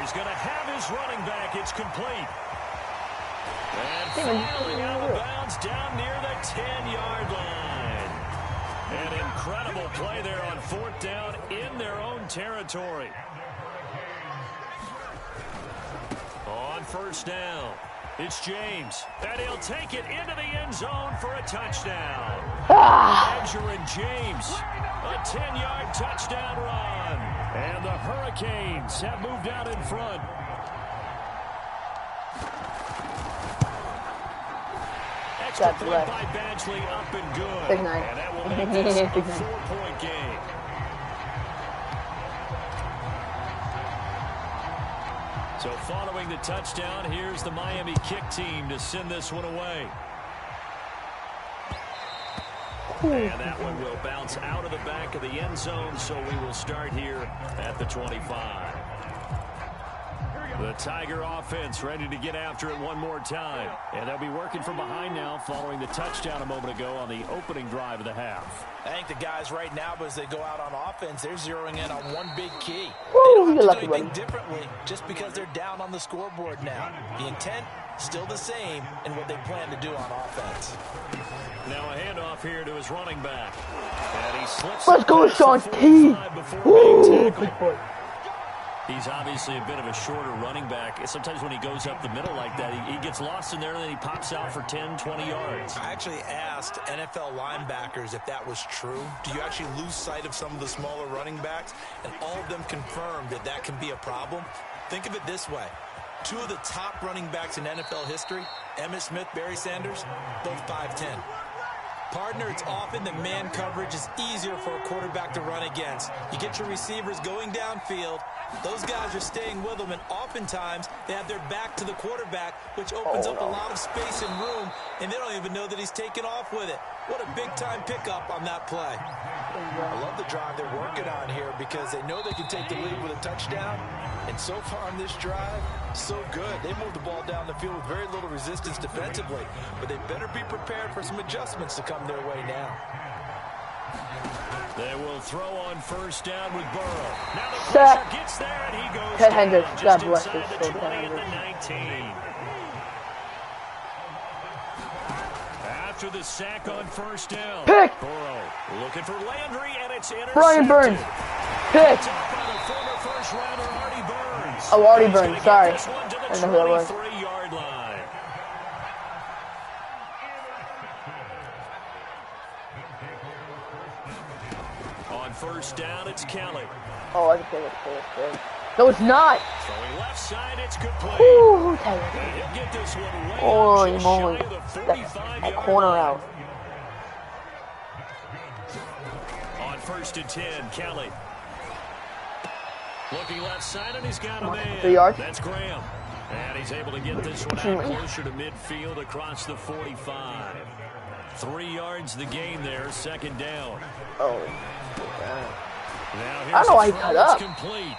[SPEAKER 5] He's going to have his running back. It's complete. And finally out of bounds down near the 10-yard line. An incredible play there on 4th down in their own territory. On 1st down, it's James. And he'll take it into the end zone for a touchdown. Benjamin James. A 10-yard touchdown run. And the Hurricanes have moved out in front. Extra point by Badgley, up and good. And that will make this a 4-point game. So following the touchdown, here's the Miami kick team to send this one away. And that one will bounce out of the back of the end zone, so we will start here at the 25. The Tiger offense ready to get after it one more time. And they'll be working from behind now following the touchdown a moment ago on the opening drive of the half.
[SPEAKER 6] I think the guys right now, as they go out on offense, they're zeroing in on one big key.
[SPEAKER 7] Woo,
[SPEAKER 6] they don't have to do anything differently just because they're down on the scoreboard now. The intent, still the same in what they plan to do on offense.
[SPEAKER 5] Now a handoff here to his running back. And he slips.
[SPEAKER 7] Let's go, Sean T.
[SPEAKER 5] He's obviously a bit of a shorter running back. Sometimes when he goes up the middle like that, he gets lost in there, and then he pops out for 10, 20 yards.
[SPEAKER 6] I actually asked NFL linebackers if that was true. Do you actually lose sight of some of the smaller running backs? And all of them confirmed that that can be a problem. Think of it this way. 2 of the top running backs in NFL history, Emmitt Smith, Barry Sanders, both 5'10". Partner, it's often that man coverage is easier for a quarterback to run against. You get your receivers going downfield. Those guys are staying with them, and oftentimes they have their back to the quarterback, which opens up a lot of space and room, and they don't even know that he's taken off with it. What a big-time pickup on that play. I love the drive they're working on here because they know they can take the lead with a touchdown. And so far on this drive, so good. They moved the ball down the field with very little resistance defensively, but they better be prepared for some adjustments to come their way now.
[SPEAKER 5] They will throw on 1st down with Burrow. Now the pressure gets there, and he goes
[SPEAKER 7] Hendricks,
[SPEAKER 5] just
[SPEAKER 7] God bless
[SPEAKER 5] inside
[SPEAKER 7] you,
[SPEAKER 5] the 20 at the 19. After the sack on 1st down,
[SPEAKER 7] pick.
[SPEAKER 5] Burrow looking for Landry, and it's intercepted.
[SPEAKER 7] Brian Burns, pick.
[SPEAKER 5] Artie Burns.
[SPEAKER 7] Oh, Artie Burns, sorry. I don't know who that was.
[SPEAKER 5] 23-yard line. On 1st down, it's Kelly.
[SPEAKER 7] Oh, I can play it. No, it's not.
[SPEAKER 5] Throwing left side, it's complete.
[SPEAKER 7] Ooh,
[SPEAKER 5] he'll get this one way
[SPEAKER 7] holy
[SPEAKER 5] up
[SPEAKER 7] moly.
[SPEAKER 5] just shy of the 45-yard
[SPEAKER 7] corner
[SPEAKER 5] line.
[SPEAKER 7] out.
[SPEAKER 5] On 1st and 10, Kelly. Looking left side, and he's got a man.
[SPEAKER 7] 3 yards.
[SPEAKER 5] That's Graham. And he's able to get this one out closer to midfield across the 45. 3 yards the gain there, 2nd down.
[SPEAKER 7] Oh.
[SPEAKER 5] Now
[SPEAKER 7] I don't know why he cut up.
[SPEAKER 5] Complete.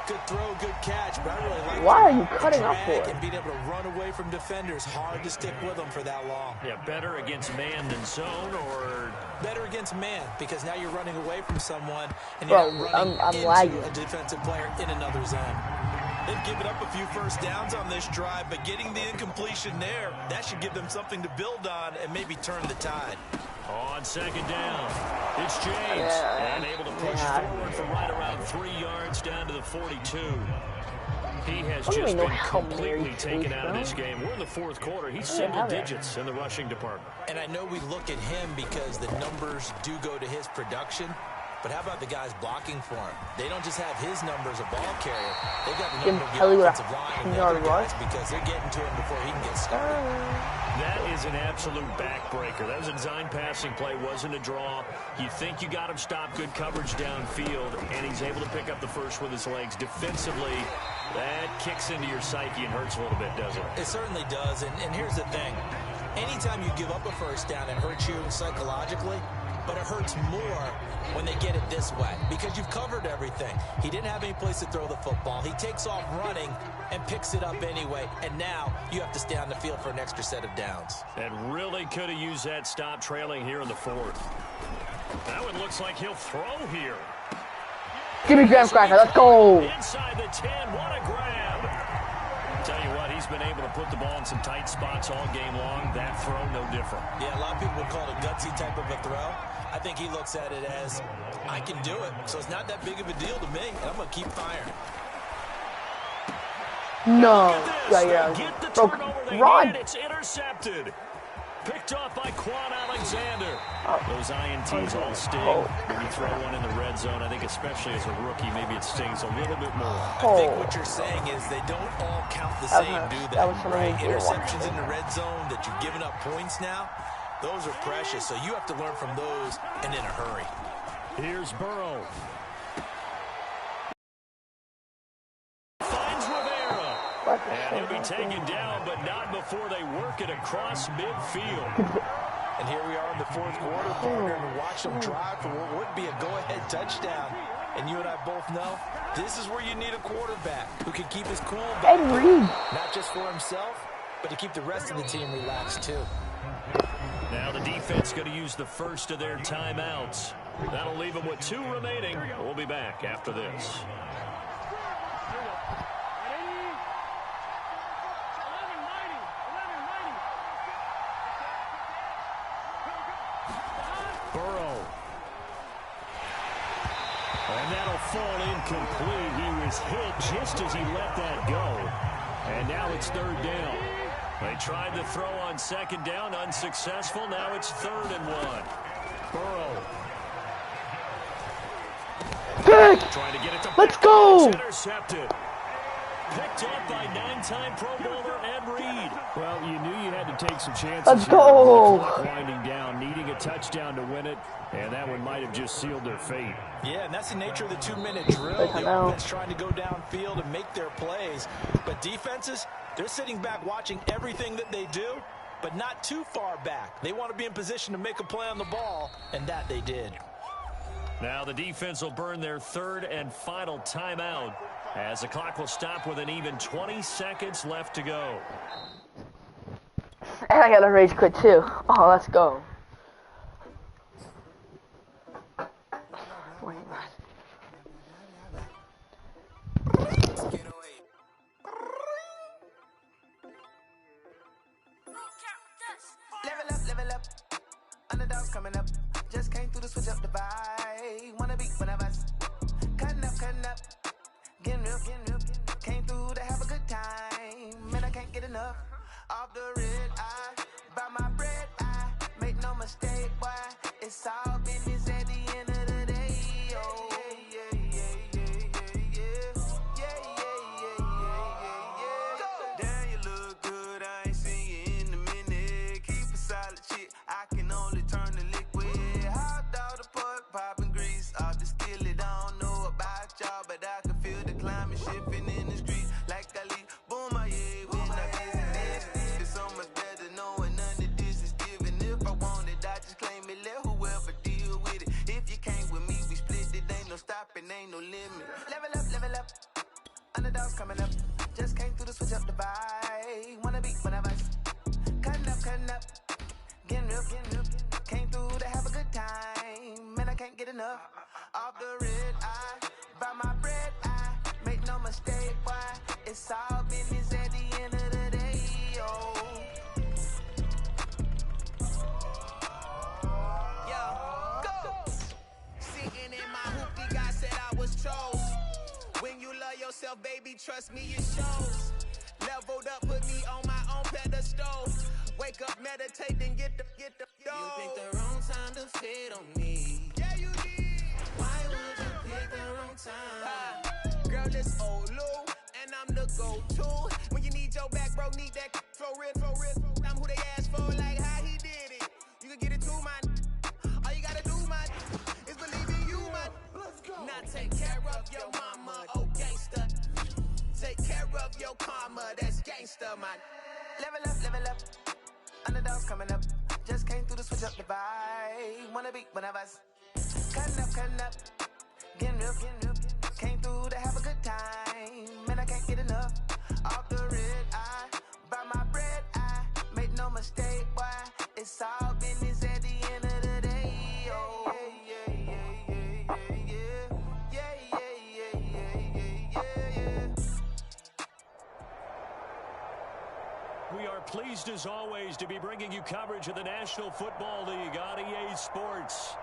[SPEAKER 6] Good throw, good catch, but I really like
[SPEAKER 7] Why are you cutting up for?
[SPEAKER 6] And being able to run away from defenders, hard to stick with them for that long.
[SPEAKER 5] Yeah, better against man than zone, or
[SPEAKER 6] better against man, because now you're running away from someone and you're running into a defensive player in another zone. They've given up a few first downs on this drive, but getting the incompletion there, that should give them something to build on and maybe turn the tide.
[SPEAKER 5] On second down, it's James, and able to push forward for right around 3 yards down to the 42. He has just been completely taken out of this game. We're in the fourth quarter. He's single digits in the rushing department.
[SPEAKER 6] And I know we look at him because the numbers do go to his production, but how about the guys blocking for him? They don't just have his numbers a ball carrier. They've got the number of the offensive line and the other guys because they're getting to him before he can get started.
[SPEAKER 5] That is an absolute backbreaker. That was a design passing play, wasn't a draw. You think you got him stopped, good coverage downfield, and he's able to pick up the first with his legs. Defensively, that kicks into your psyche and hurts a little bit, doesn't it?
[SPEAKER 6] It certainly does, and here's the thing. Anytime you give up a first down, it hurts you psychologically, but it hurts more when they get it this way because you've covered everything. He didn't have any place to throw the football. He takes off running and picks it up anyway, and now you have to stay on the field for an extra set of downs.
[SPEAKER 5] And really could have used that stop trailing here in the fourth. Now it looks like he'll throw here.
[SPEAKER 7] Give me graham cracker, let's go.
[SPEAKER 5] Inside the 10, what a grab. Tell you what, he's been able to put the ball in some tight spots all game long. That throw, no different.
[SPEAKER 6] Yeah, a lot of people would call it a gutsy type of a throw. I think he looks at it as, I can do it, so it's not that big of a deal to me, and I'm going to keep firing.
[SPEAKER 7] No.
[SPEAKER 5] Get the turnover they need. It's intercepted. Picked off by Quan Alexander. Those INTs all sting. When you throw one in the red zone, I think especially as a rookie, maybe it stings a little bit more.
[SPEAKER 6] I think what you're saying is they don't all count the same, do they? Right? Interceptions in the red zone that you've given up points now, those are precious. So you have to learn from those and in a hurry.
[SPEAKER 5] Here's Burrow. Finds Rivera. And he'll be taken down, but not before they work it across midfield.
[SPEAKER 6] And here we are in the fourth quarter, partner, and watch them drive for what would be a go-ahead touchdown. And you and I both know this is where you need a quarterback who can keep his cool, not just for himself, but to keep the rest of the team relaxed too.
[SPEAKER 5] Now the defense going to use the first of their timeouts. That'll leave them with 2 remaining. We'll be back after this. Burrow. And that'll fall incomplete. He was hit just as he let that go. And now it's 3rd down. They tried to throw on 2nd down, unsuccessful. Now it's 3rd and 1. Burrow. Trying to get it to
[SPEAKER 7] Let's go!
[SPEAKER 5] It's intercepted. Picked up by 9-time Pro Bowler Ed Reed. Well, you knew you had to take some chances.
[SPEAKER 7] Let's go!
[SPEAKER 5] Winding down, needing a touchdown to win it, and that one might have just sealed their fate.
[SPEAKER 6] Yeah, and that's the nature of the 2-minute drill. The offense trying to go downfield and make their plays. But defenses, they're sitting back watching everything that they do, but not too far back. They want to be in position to make a play on the ball, and that they did.
[SPEAKER 5] Now the defense will burn their 3rd and final timeout as the clock will stop with an even 20 seconds left to go.
[SPEAKER 7] And I got a rage quit too. Oh, let's go.
[SPEAKER 3] Level up. Underdog coming up. Just came through to switch up the vibe. Wanna be when I bust. Cutting up. Getting real. Came through to have a good time. Man, I can't get enough. Off the red eye. By my bread eye. Make no mistake, boy. It's all business at the end of the day. Oh, Damn, you look good. I ain't seen you in a minute. Keep a solid shit. I can only turn the liquid. Hot dog, the pork, popping grease off the skillet. I don't know about y'all, but I can feel the climate shifting in the street. Like I leave, boom, my yeah, when I visit this. It's so much better knowing none of this is given. If I want it, I just claim it. Let whoever deal with it. If you came with me, we split it. Ain't no stopping, ain't no limit. Level up. Underdogs coming up. Just came through to switch up the vibe. Wanna be whenever cutting up. Getting real. Came through to have a good time. Man, I can't get enough. Off the red eye, buy my bread, I make no mistake, why? It's all business at the end of the day, oh. Yo, go! Sitting in my hoopty, God said I was chose. When you love yourself, baby, trust me, it shows. Leveled up, put me on my own pedestal. Wake up, meditate, then get the dough. You picked the wrong time to fit on me. Yeah, you did. Why would you pick the wrong time? Girl, it's old Lou, and I'm the go-to. When you need your back, bro, need that for real. I'm who they asked for, like how he did it. You can get it too, man. All you gotta do, man, is believe in you, man. Let's go. Now take care of your mama, oh gangsta. Take care of your karma, that's gangsta, man. Level up. Underdogs coming up. Just came through to switch up the vibe. Wanna be one of us. Cutting up. Getting real. Came through to have a good time. Man, I can't get enough. Off the red eye, buy my bread, I make no mistake, why? It's all business at the end of the day, oh.
[SPEAKER 5] We are pleased as always to be bringing you coverage of the National Football League on EA Sports.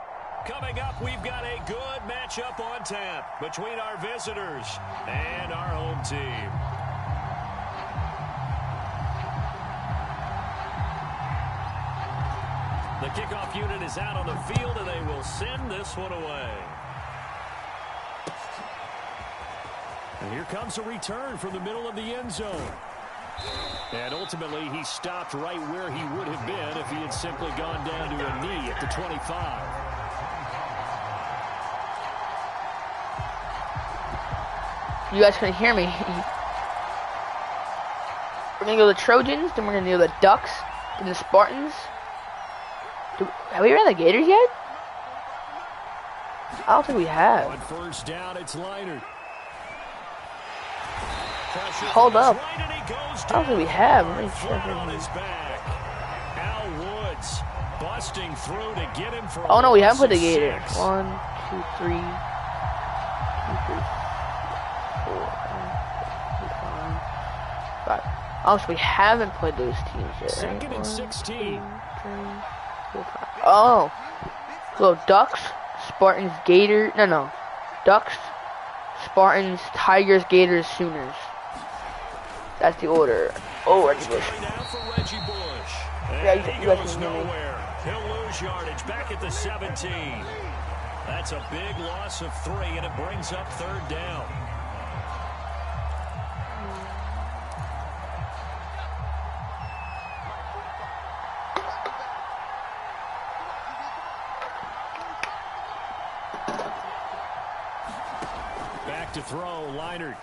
[SPEAKER 5] Coming up, we've got a good matchup on tap between our visitors and our home team. The kickoff unit is out on the field, and they will send this one away. And here comes a return from the middle of the end zone. And ultimately, he stopped right where he would have been if he had simply gone down to a knee at the 25.
[SPEAKER 7] You guys can hear me. We're going to go to the Trojans, then we're going to go to the Ducks, then the Spartans. Have we ran the Gators yet? I don't think we have.
[SPEAKER 5] On first down, it's Leinart.
[SPEAKER 7] Hold up. I don't think we have.
[SPEAKER 5] Al Woods busting through to get him for
[SPEAKER 7] oh no, we haven't put the Gators. 1, 2, 3, 4, 5. Oh, so we haven't played those teams yet.
[SPEAKER 5] Second and 16.
[SPEAKER 7] Oh. So Ducks, Spartans, Gators. No. Ducks, Spartans, Tigers, Gators, Sooners. That's the order. Oh, Reggie Bush.
[SPEAKER 5] Yeah, you guys can hear me. He'll lose yardage back at the 17. That's a big loss of 3, and it brings up third down. Back to throw, Leinart.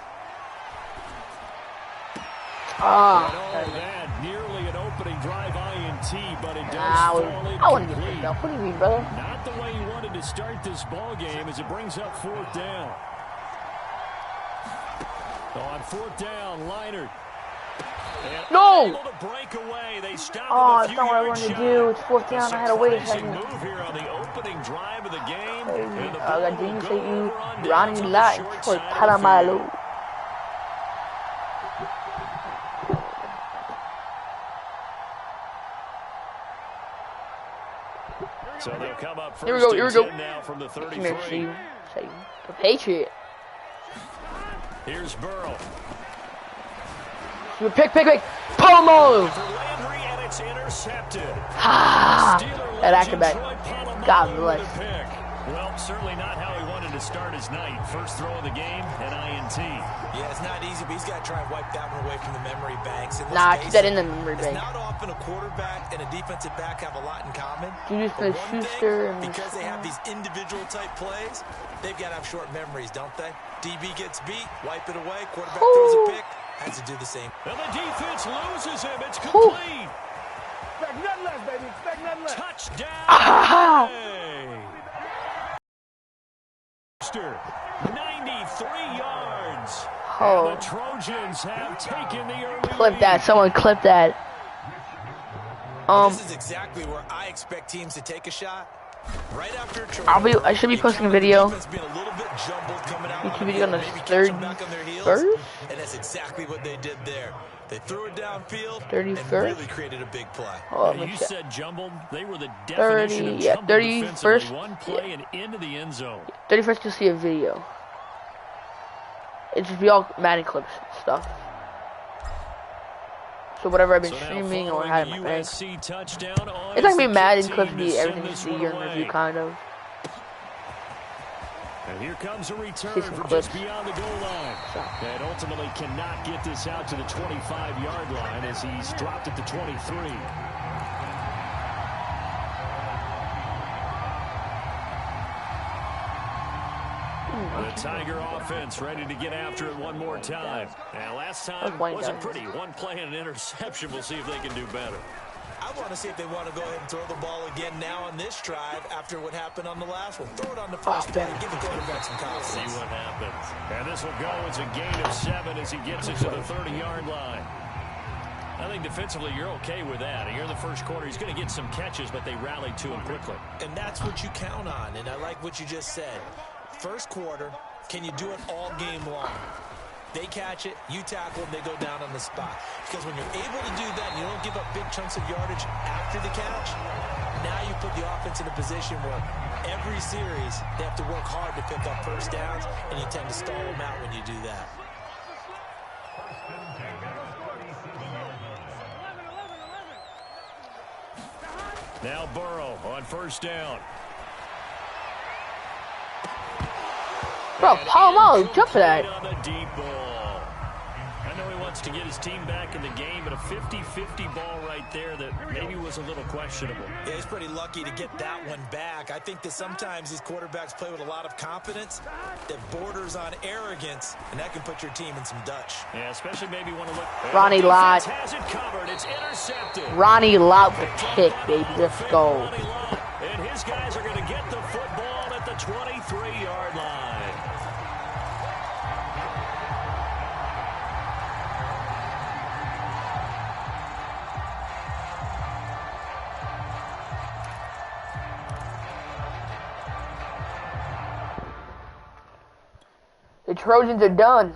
[SPEAKER 5] That nearly an opening drive INT, but it does fall incomplete.
[SPEAKER 7] I wouldn't get picked up. What do you mean, brother?
[SPEAKER 5] Not the way you wanted to start this ball game as it brings up fourth down. So on fourth down, Leinart.
[SPEAKER 7] No!
[SPEAKER 5] Able to break away. They stopped
[SPEAKER 7] that's not what I wanted to do. It's fourth down. I had to wait a second.
[SPEAKER 5] Move here on the opening drive of the game.
[SPEAKER 7] I didn't say you Ronnie Light for Palamalu.
[SPEAKER 5] So they'll come up first.
[SPEAKER 7] Here we go.
[SPEAKER 5] Now from the 33.
[SPEAKER 7] Come here, see the Patriot.
[SPEAKER 5] Here's Burrow.
[SPEAKER 7] Pick. Palamalu.
[SPEAKER 5] For Landry, and it's intercepted.
[SPEAKER 7] That acrobat. God bless.
[SPEAKER 5] Well, certainly not how he wanted to start his night. First throw of the game, an INT.
[SPEAKER 6] Yeah, it's not easy, but he's got to try and wipe that one away from the memory banks.
[SPEAKER 7] Keep that in the memory bank.
[SPEAKER 6] It's not often a quarterback and a defensive back have a lot in common.
[SPEAKER 7] Schuster and
[SPEAKER 6] because they have these individual type plays, they've got to have short memories, don't they? DB gets beat, wipe it away, quarterback throws a pick, has to do the same.
[SPEAKER 5] And the defense loses him. It's complete.
[SPEAKER 2] Expect nothing less, baby. Expect nothing less.
[SPEAKER 5] Touchdown. 93 yards.
[SPEAKER 7] Oh.
[SPEAKER 5] The Trojans have taken the early
[SPEAKER 7] Clip
[SPEAKER 5] lead.
[SPEAKER 7] that. Someone clip that.
[SPEAKER 6] This is exactly where I expect teams to take a shot. Right after a turnover,
[SPEAKER 7] I should be posting a video.
[SPEAKER 6] YouTube
[SPEAKER 7] video on the 31st?
[SPEAKER 6] And that's exactly what they did there. They threw it downfield
[SPEAKER 7] 31st?
[SPEAKER 6] and really created a big play.
[SPEAKER 7] Oh,
[SPEAKER 5] You
[SPEAKER 7] check.
[SPEAKER 5] said jumbled. They were the definition of
[SPEAKER 7] 30, yeah,
[SPEAKER 5] jumbled
[SPEAKER 7] 31st.
[SPEAKER 5] defensively. One play and into the end zone.
[SPEAKER 7] 31st, you'll see a video. It just be all Madden clips stuff. So whatever I've been streaming or had in my bag. It's not gonna be Madden clips, be everything you see here in review, kind of.
[SPEAKER 5] And here comes a return from just beyond the goal line. And ultimately cannot get this out to the 25-yard line as he's dropped at the 23. The Tiger offense ready to get after it one more time. Now, last time wasn't pretty. One play and an interception. We'll see if they can do better.
[SPEAKER 6] I want to see if they want to go ahead and throw the ball again now on this drive after what happened on the last one. Throw it on the first play. Give the quarterback some confidence.
[SPEAKER 5] See what happens. And this will go as a gain of 7 as he gets it to the 30-yard line. I think defensively you're okay with that. Here in the first quarter, he's going to get some catches, but they rallied to him quickly.
[SPEAKER 6] And that's what you count on, and I like what you just said. First quarter, can you do it all game long? They catch it, you tackle them, they go down on the spot. Because when you're able to do that, and you don't give up big chunks of yardage after the catch, now you put the offense in a position where every series they have to work hard to pick up first downs, and you tend to stall them out when you do that.
[SPEAKER 5] Now Burrow on first down.
[SPEAKER 7] Bro, Palomalo, jump for that.
[SPEAKER 5] On the deep ball. I know he wants to get his team back in the game, but a 50-50 ball right there that maybe was a little questionable.
[SPEAKER 6] Yeah, he's pretty lucky to get that one back. I think that sometimes these quarterbacks play with a lot of confidence that borders on arrogance, and that can put your team in some Dutch.
[SPEAKER 5] Yeah, especially maybe want to look.
[SPEAKER 7] Ronnie Lott.
[SPEAKER 5] Has it covered. It's intercepted.
[SPEAKER 7] Ronnie Lott with the kick, baby. Let's go.
[SPEAKER 5] And his guys are going to get the football at the 23-yard line.
[SPEAKER 7] The Trojans are done.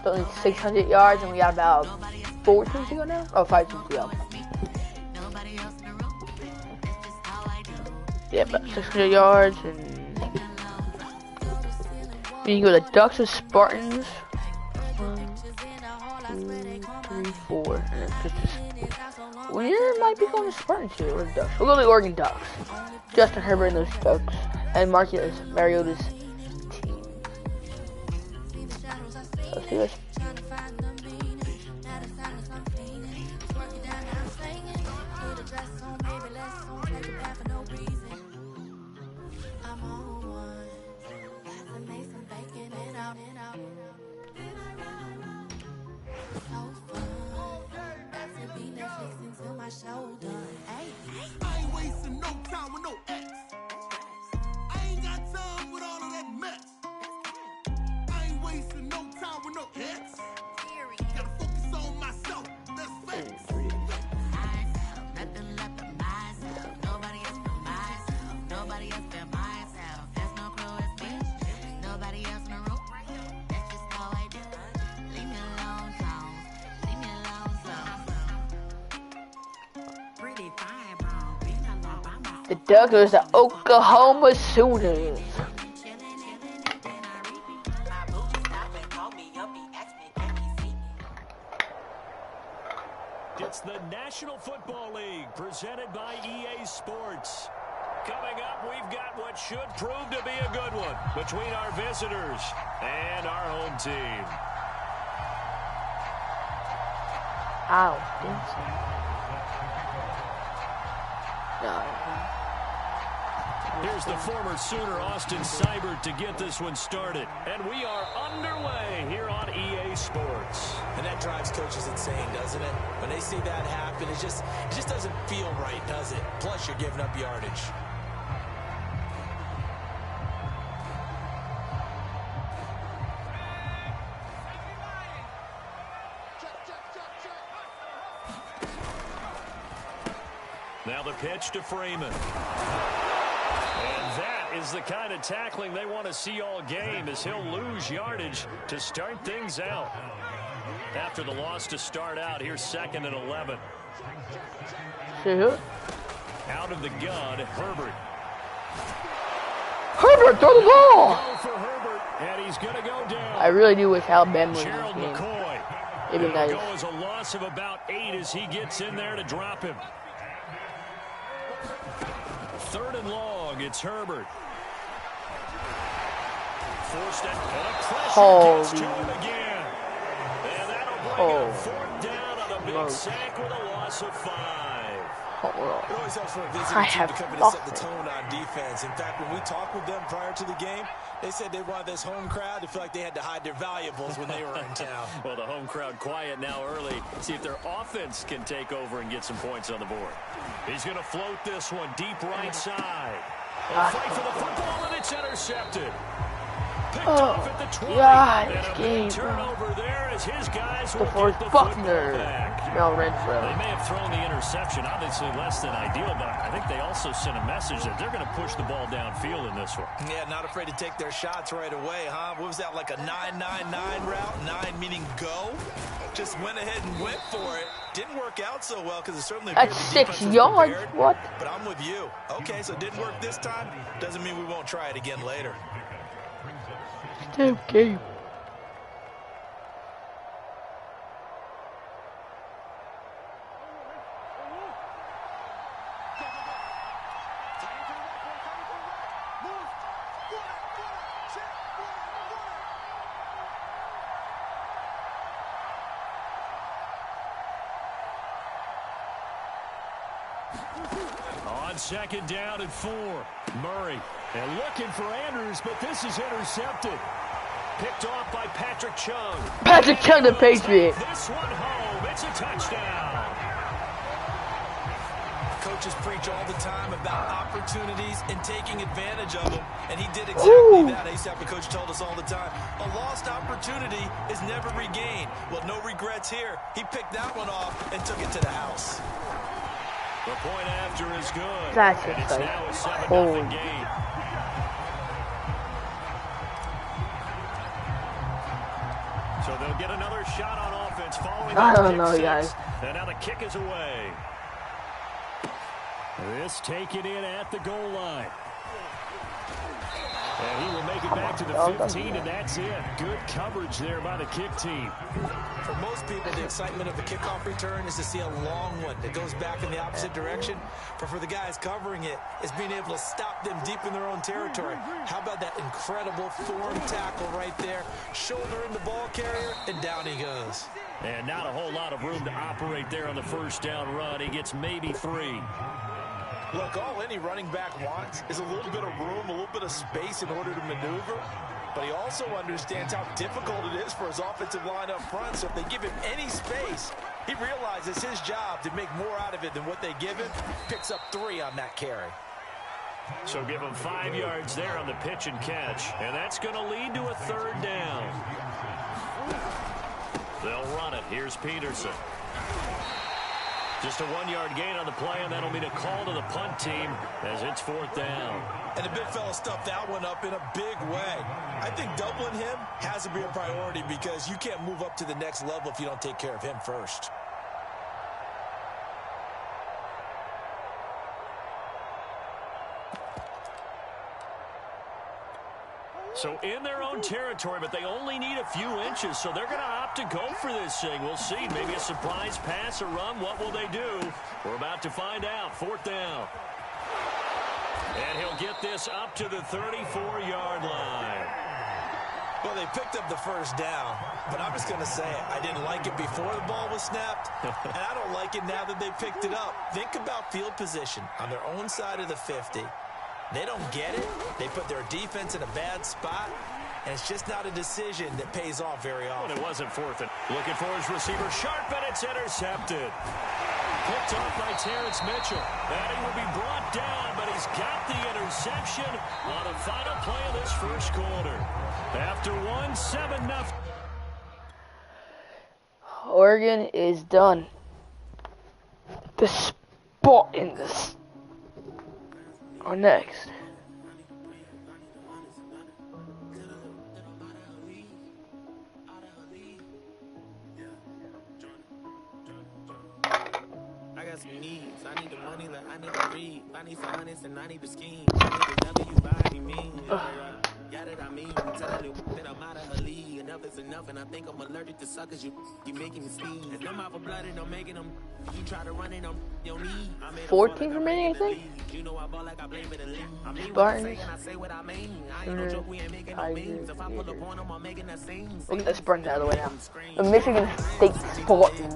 [SPEAKER 7] Still need 600 yards, and we got about 14 to go now? Oh, 5 to go. Yeah, about 600 yards, and we can go to Ducks or Spartans. 1, 2, 3, 4. And just, we might be going to Spartans here, or the Ducks. We'll go to the Oregon Ducks. Justin Herbert and those Ducks, and Marcus Mariota's team. Let's do this.
[SPEAKER 4] I ain't wasting no time with no X. I ain't got time with all of that mess. I ain't wasting no time with no X. Gotta focus on myself. That's facts.
[SPEAKER 10] Nothing left but myself. Nobody else but myself. Nobody else but myself. There's no clue it's me. Nobody else in the room. That's just how I do. Leave me alone, Jones. Leave me alone, Pretty fine, bro. Being alone by myself.
[SPEAKER 7] The Ducks versus the Oklahoma Sooners.
[SPEAKER 5] It's the National Football League presented by EA Sports. Coming up, we've got what should prove to be a good one between our visitors and our home team.
[SPEAKER 7] Ow.
[SPEAKER 5] Here's the former Sooner, Austin Seibert, to get this one started. And we are underway here on EA Sports.
[SPEAKER 6] And that drives coaches insane, doesn't it? When they see that happen, it just doesn't feel right, does it? Plus, you're giving up yardage.
[SPEAKER 5] Now the pitch to Freeman. And that is the kind of tackling they want to see all game, as he'll lose yardage to start things out. After the loss to start out, here's 2nd and 11. Out of the gun, Herbert.
[SPEAKER 7] Herbert, throw the ball!
[SPEAKER 5] Go for Herbert, and he's going to go down.
[SPEAKER 7] I really do wish Alabama was in
[SPEAKER 5] Gerald
[SPEAKER 7] this game.
[SPEAKER 5] McCoy.
[SPEAKER 7] It'd be nice.
[SPEAKER 5] Go as a loss of about 8 as he gets in there to drop him. 3rd and long, it's Herbert. Forced and pressure gets to him again. And that'll bring him 4th down on a big sack with a loss of 5.
[SPEAKER 6] It always helps for a visiting team to come in and set the tone on defense. In fact, when we talked with them prior to the game, they said they wanted this home crowd to feel like they had to hide their valuables when they were in town.
[SPEAKER 5] Well, the home crowd quiet now early. See if their offense can take over and get some points on the board. He's going to float this one deep right side. Fight for the football, and it's intercepted. Picked off at the 20.
[SPEAKER 7] Yeah,
[SPEAKER 5] and a big turnover there as his guys will get the football back. They may have thrown the interception, obviously less than ideal, but I think they also sent a message that they're going to push the ball downfield in this one.
[SPEAKER 6] Yeah, not afraid to take their shots right away, huh? What was that, like a 9-9-9 route? 9 meaning go? Just went ahead and went for it. Didn't work out so well because it certainly
[SPEAKER 7] at 6 yards. What?
[SPEAKER 6] But I'm with you. Okay, so it didn't work this time. Doesn't mean we won't try it again later.
[SPEAKER 7] Damn game.
[SPEAKER 5] On 2nd down and 4, Murray. And looking for Andrews, but this is intercepted. Picked off by Patrick Chung.
[SPEAKER 7] Patrick Chung, the Patriot.
[SPEAKER 5] This one home. It's a touchdown.
[SPEAKER 6] Coaches preach all the time about opportunities and taking advantage of them, and he did exactly that. ASAP, the coach told us all the time, a lost opportunity is never regained. Well, no regrets here. He picked that one off and took it to the house.
[SPEAKER 5] The point after is good.
[SPEAKER 7] That's
[SPEAKER 5] and it's now a 7-0 game. So they'll get another shot on offense following
[SPEAKER 7] I don't know,
[SPEAKER 5] six.
[SPEAKER 7] guys.
[SPEAKER 5] And now the kick is away. This taken in at the goal line. And he will make it back to the 15, and that's it. Good coverage there by the kick team.
[SPEAKER 6] For most people, the excitement of the kickoff return is to see a long one that goes back in the opposite direction. But for the guys covering it, it's being able to stop them deep in their own territory. How about that incredible form tackle right there? Shoulder in the ball carrier, and down he goes.
[SPEAKER 5] And not a whole lot of room to operate there on the first down run. He gets maybe 3.
[SPEAKER 6] Look, all any running back wants is a little bit of room, a little bit of space in order to maneuver. But he also understands how difficult it is for his offensive line up front. So if they give him any space, he realizes his job to make more out of it than what they give him. Picks up 3 on that carry.
[SPEAKER 5] So give him 5 yards there on the pitch and catch. And that's going to lead to a 3rd down. They'll run it. Here's Peterson. Just a 1-yard gain on the play, and that'll mean a call to the punt team as it's 4th down.
[SPEAKER 6] And the big fella stuffed that one up in a big way. I think doubling him has to be a priority because you can't move up to the next level if you don't take care of him first.
[SPEAKER 5] So in their own territory, but they only need a few inches, so they're going to opt to go for this thing. We'll see. Maybe a surprise pass or run. What will they do? We're about to find out. 4th down. And he'll get this up to the 34-yard line.
[SPEAKER 6] Well, they picked up the first down, but I'm just going to say it. I didn't like it before the ball was snapped, and I don't like it now that they picked it up. Think about field position on their own side of the 50. They don't get it. They put their defense in a bad spot, and it's just not a decision that pays off very often.
[SPEAKER 5] Well, it wasn't fourth. Looking for his receiver, sharp, and it's intercepted. Picked off by Terrence Mitchell. And he will be brought down, but he's got the interception on the final play of this first quarter. After 7-0.
[SPEAKER 7] Oregon is done. The Spartans are next.
[SPEAKER 3] I got some needs. I need the money, like I need to read. I need some honest and I need the scheme. I need to tell you body me. Yeah, that I mean, I'm telling you that I'm out of her league. Enough is enough, and I think I'm allergic to suckers. You making me sneeze. And I'm out for blood, and I'm making them. You try to run it on your knee.
[SPEAKER 7] 14 remaining, I think.
[SPEAKER 3] You know I ball like I blame it a league. I mean
[SPEAKER 7] Spartans.
[SPEAKER 3] I say what I mean. I ain't no joke, we ain't making no memes. If I pull up on them, I'm making that scene.
[SPEAKER 7] Look at the Spartans out of the way now. The Michigan State Spartans.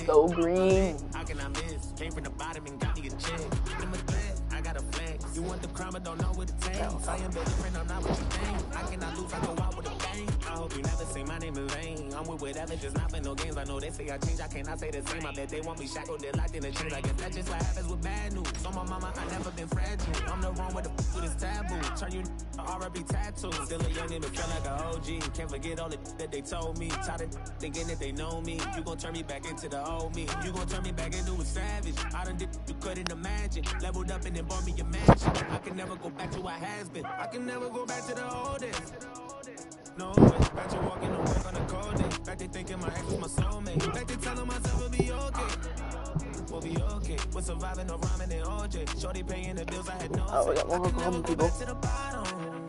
[SPEAKER 7] Go green.
[SPEAKER 3] How can I miss? Came from the bottom and got me a check. I got a flex. You want the crime, but don't know what it takes. I am different, I'm not what you think. I cannot lose, I go out with a bang. I hope you never say my name is Lane. I'm with whatever, just not playing no games. I know they say I change, I cannot say the same. I bet they want me shackled, they're locked in a chain. I guess that's just what happens with bad news. So my mama, I never been fragile. I'm the wrong with the with this taboo. Turn you R&B tattoo. Still a young nigga, feel like a OG. Can't forget all the that they told me. Tired of thinking that they know me. You gon' turn me back into the old me. You gon' turn me back into a savage. I done did you couldn't imagine. Leveled up and then bought me a mansion. I can never go back to what has been. I can never go back to the old days. No way. Back to walking to work on the cold day. Back to thinking my ex was my soulmate. Back to telling myself it'll be okay. We'll be okay. We're surviving no rhyming and OJ. Shorty paying the bills I had no.
[SPEAKER 7] Oh, we got one more people.
[SPEAKER 3] To the bottom.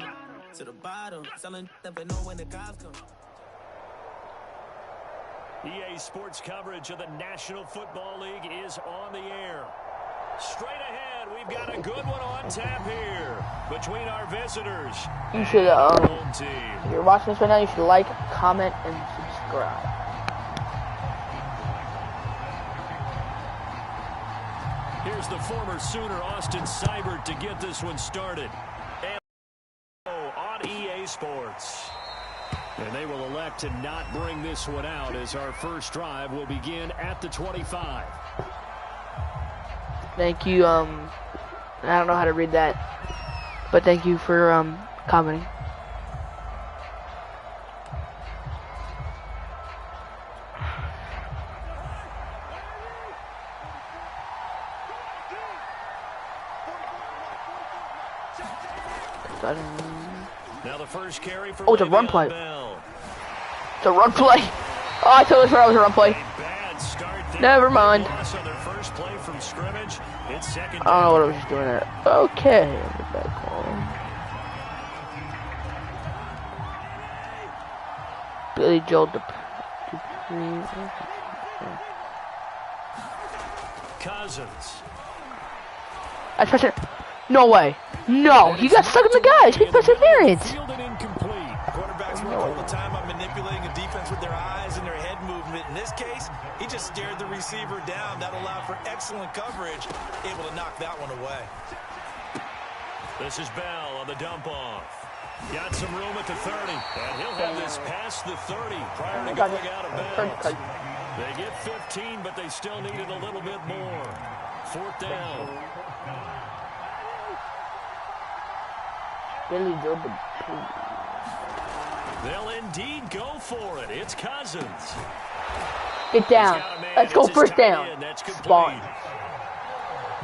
[SPEAKER 3] To the bottom. Selling never know when the cops come.
[SPEAKER 5] EA Sports coverage of the National Football League is on the air. Straight ahead, we've got a good one on tap here between our visitors.
[SPEAKER 7] You should,
[SPEAKER 5] home team.
[SPEAKER 7] If you're watching this right now, you should like, comment, and subscribe.
[SPEAKER 5] Here's the former Sooner, Austin Seibert, to get this one started. And on EA Sports. And they will elect to not bring this one out as our first drive will begin at the 25.
[SPEAKER 7] Thank you, I don't know how to read that, but thank you for, commenting.
[SPEAKER 5] Now the first carry for
[SPEAKER 7] it's a run play.
[SPEAKER 5] Bell.
[SPEAKER 7] It's a run play. Oh, I totally forgot it was a run play. Never mind.
[SPEAKER 5] On their first play from scrimmage. It's second
[SPEAKER 7] I don't know what I was just doing there. Okay. Billy Joel
[SPEAKER 5] Cousins.
[SPEAKER 7] I pressed it. No way. No, he got stuck in the guys. He perseverance.
[SPEAKER 6] Quarterbacks work all the time on manipulating a defense with their eyes and their head movement. In this case, he just stared the receiver down. That allowed for excellent coverage, able to knock that one away.
[SPEAKER 5] This is Bell on the dump off. Got some room at the 30, and he'll have this past the 30 prior to going out of bounds. They get 15, but they still needed a little bit more. Fourth down.
[SPEAKER 7] Billy Joel.
[SPEAKER 5] They'll indeed go for it. It's Cousins.
[SPEAKER 7] Get down. Let's go first down. Spawn.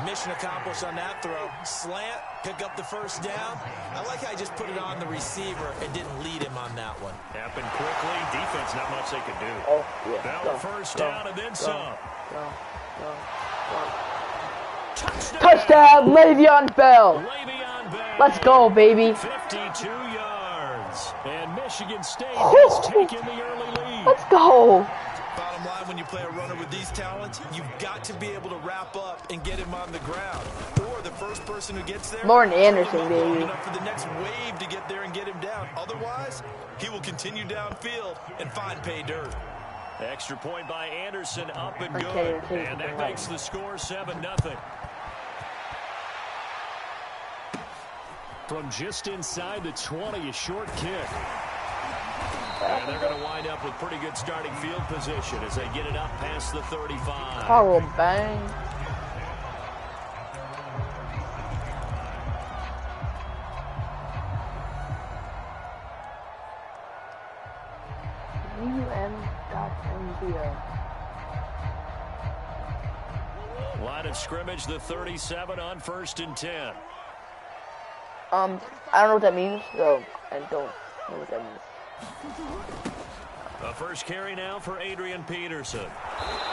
[SPEAKER 6] Mission accomplished on that throw. Slant, pick up the first down. I like how he just put it on the receiver and didn't lead him on that one.
[SPEAKER 5] Happened quickly. Defense, not much they could do.
[SPEAKER 7] Oh, yeah.
[SPEAKER 5] Bell first down and then some.
[SPEAKER 7] Touchdown, Le'Veon Bell.
[SPEAKER 5] Le'Veon Bell.
[SPEAKER 7] Let's go, baby.
[SPEAKER 5] 52 yards. And Michigan State has taken the early lead.
[SPEAKER 7] Let's go.
[SPEAKER 6] Bottom line, when you play a runner with these talents, you've got to be able to wrap up and get him on the ground. Or the first person who gets there,
[SPEAKER 7] Morten Andersen, baby.
[SPEAKER 6] Enough for the next wave to get there and get him down. Otherwise, he will continue downfield and find pay dirt.
[SPEAKER 5] Extra point by Anderson, up and good. And that makes the score 7-0. From just inside the 20, a short kick. And they're going to wind up with pretty good starting field position as they get it up past the 35.
[SPEAKER 7] Oh, bang.
[SPEAKER 5] Line of scrimmage, the 37 on 1st and 10.
[SPEAKER 7] I don't know what that means, so I don't know what that means.
[SPEAKER 5] The first carry now for Adrian Peterson.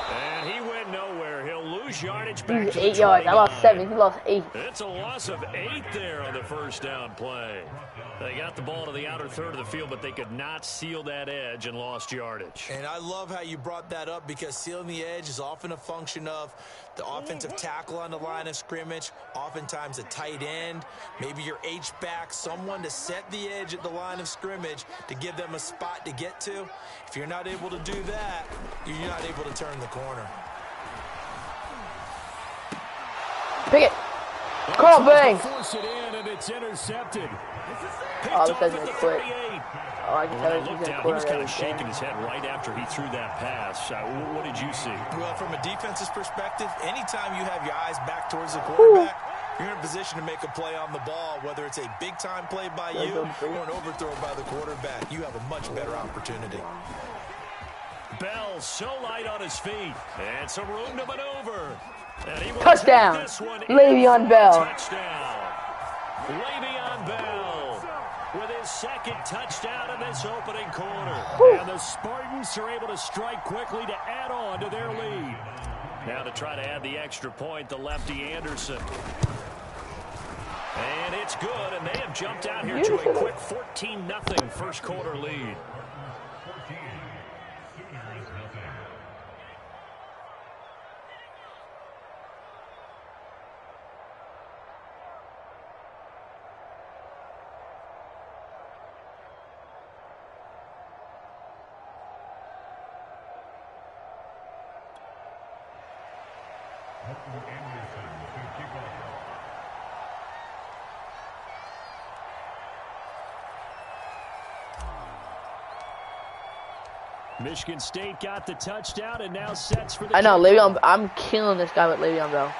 [SPEAKER 5] And he went nowhere. He'll lose yardage back to
[SPEAKER 7] 8 yards. I lost 7. He lost 8.
[SPEAKER 5] It's a loss of 8 there on the first down play. They got the ball to the outer third of the field, but they could not seal that edge and lost yardage.
[SPEAKER 6] And I love how you brought that up because sealing the edge is often a function of the offensive tackle on the line of scrimmage, oftentimes a tight end, maybe your H-back, someone to set the edge at the line of scrimmage to give them a spot to get to. If you're not able to do that, you're not able to turn the corner.
[SPEAKER 7] Pick it. Carl bang.
[SPEAKER 9] Force it in, and it's intercepted.
[SPEAKER 7] Oh, this doesn't quit. Oh, I can tell
[SPEAKER 5] he's going to quit. He was kind of shaking his head right after he threw that pass. What did you see?
[SPEAKER 6] Well, from a defense's perspective, anytime you have your eyes back towards the quarterback, you're in a position to make a play on the ball, whether it's a big-time play by you or an overthrow by the quarterback. You have a much better opportunity.
[SPEAKER 5] Bell so light on his feet. And some room to maneuver. And he will
[SPEAKER 7] touchdown.
[SPEAKER 5] This one
[SPEAKER 7] Le'Veon Bell.
[SPEAKER 5] Touchdown. Le'Veon Bell with his second touchdown in this opening quarter. And the Spartans are able to strike quickly to add on to their lead. Now to try to add the extra point, the lefty Anderson. And it's good, and they have jumped out here to a quick 14-0 first quarter lead.
[SPEAKER 9] Michigan State got the touchdown and now sets for the...
[SPEAKER 7] I know, Le'Veon. I'm killing this guy with Le'Veon Bell.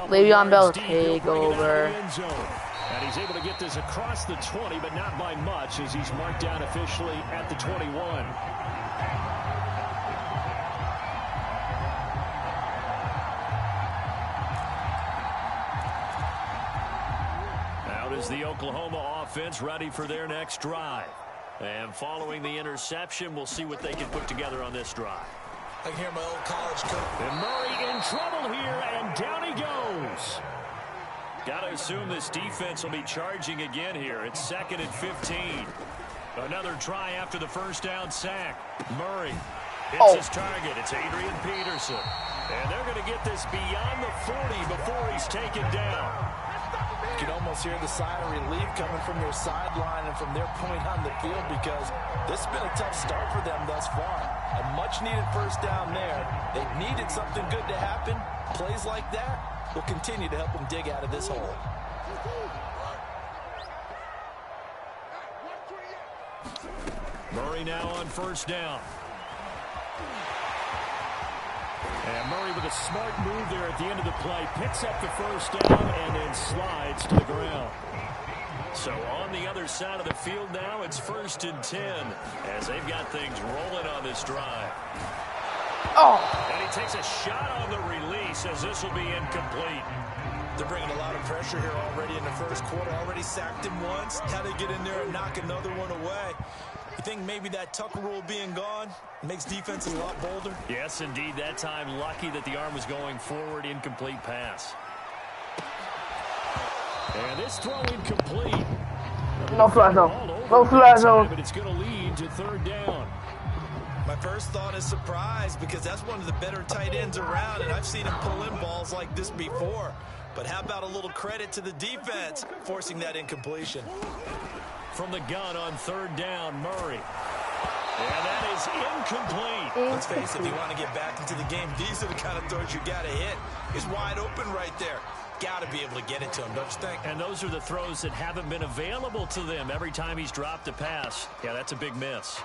[SPEAKER 7] Le'Veon Bell take over.
[SPEAKER 9] And he's able to get this across the 20, but not by much as he's marked down officially at the 21.
[SPEAKER 5] Out is the Oklahoma offense ready for their next drive. And following the interception, we'll see what they can put together on this drive.
[SPEAKER 6] I can hear my old college coach.
[SPEAKER 9] And Murray in trouble here, and down he goes.
[SPEAKER 5] Got to assume this defense will be charging again here. It's 2nd and 15. Another try after the first down sack. Murray hits his target. It's Adrian Peterson. And they're going to get this beyond the 40 before he's taken down.
[SPEAKER 6] You can almost hear the sigh of relief coming from their sideline and from their point on the field because this has been a tough start for them thus far. A much-needed first down there. They've needed something good to happen. Plays like that will continue to help them dig out of this hole.
[SPEAKER 5] Murray now on first down.
[SPEAKER 9] And Murray with a smart move there at the end of the play. Picks up the first down and then slides to the ground.
[SPEAKER 5] So on the other side of the field now, it's 1st and 10 as they've got things rolling on this drive. And he takes a shot on the release as this will be incomplete.
[SPEAKER 6] They're bringing a lot of pressure here already in the first quarter. Already sacked him once. How to get in there and knock another one away. You think maybe that Tucker rule being gone makes defenses a lot bolder?
[SPEAKER 5] Yes, indeed. That time, lucky that the arm was going forward. Incomplete pass.
[SPEAKER 9] And this throw incomplete.
[SPEAKER 7] No flat zone. No flat zone.
[SPEAKER 9] But it's going to lead to 3rd down.
[SPEAKER 6] My first thought is surprise because that's one of the better tight ends around, and I've seen him pull in balls like this before. But how about a little credit to the defense forcing that incompletion?
[SPEAKER 5] From the gun on third down, Murray. And that is incomplete.
[SPEAKER 6] Let's face it, if you want to get back into the game, these are the kind of throws you got to hit. He's wide open right there. Got to be able to get it to him, don't you think?
[SPEAKER 5] And those are the throws that haven't been available to them every time he's dropped a pass. Yeah, that's a big miss.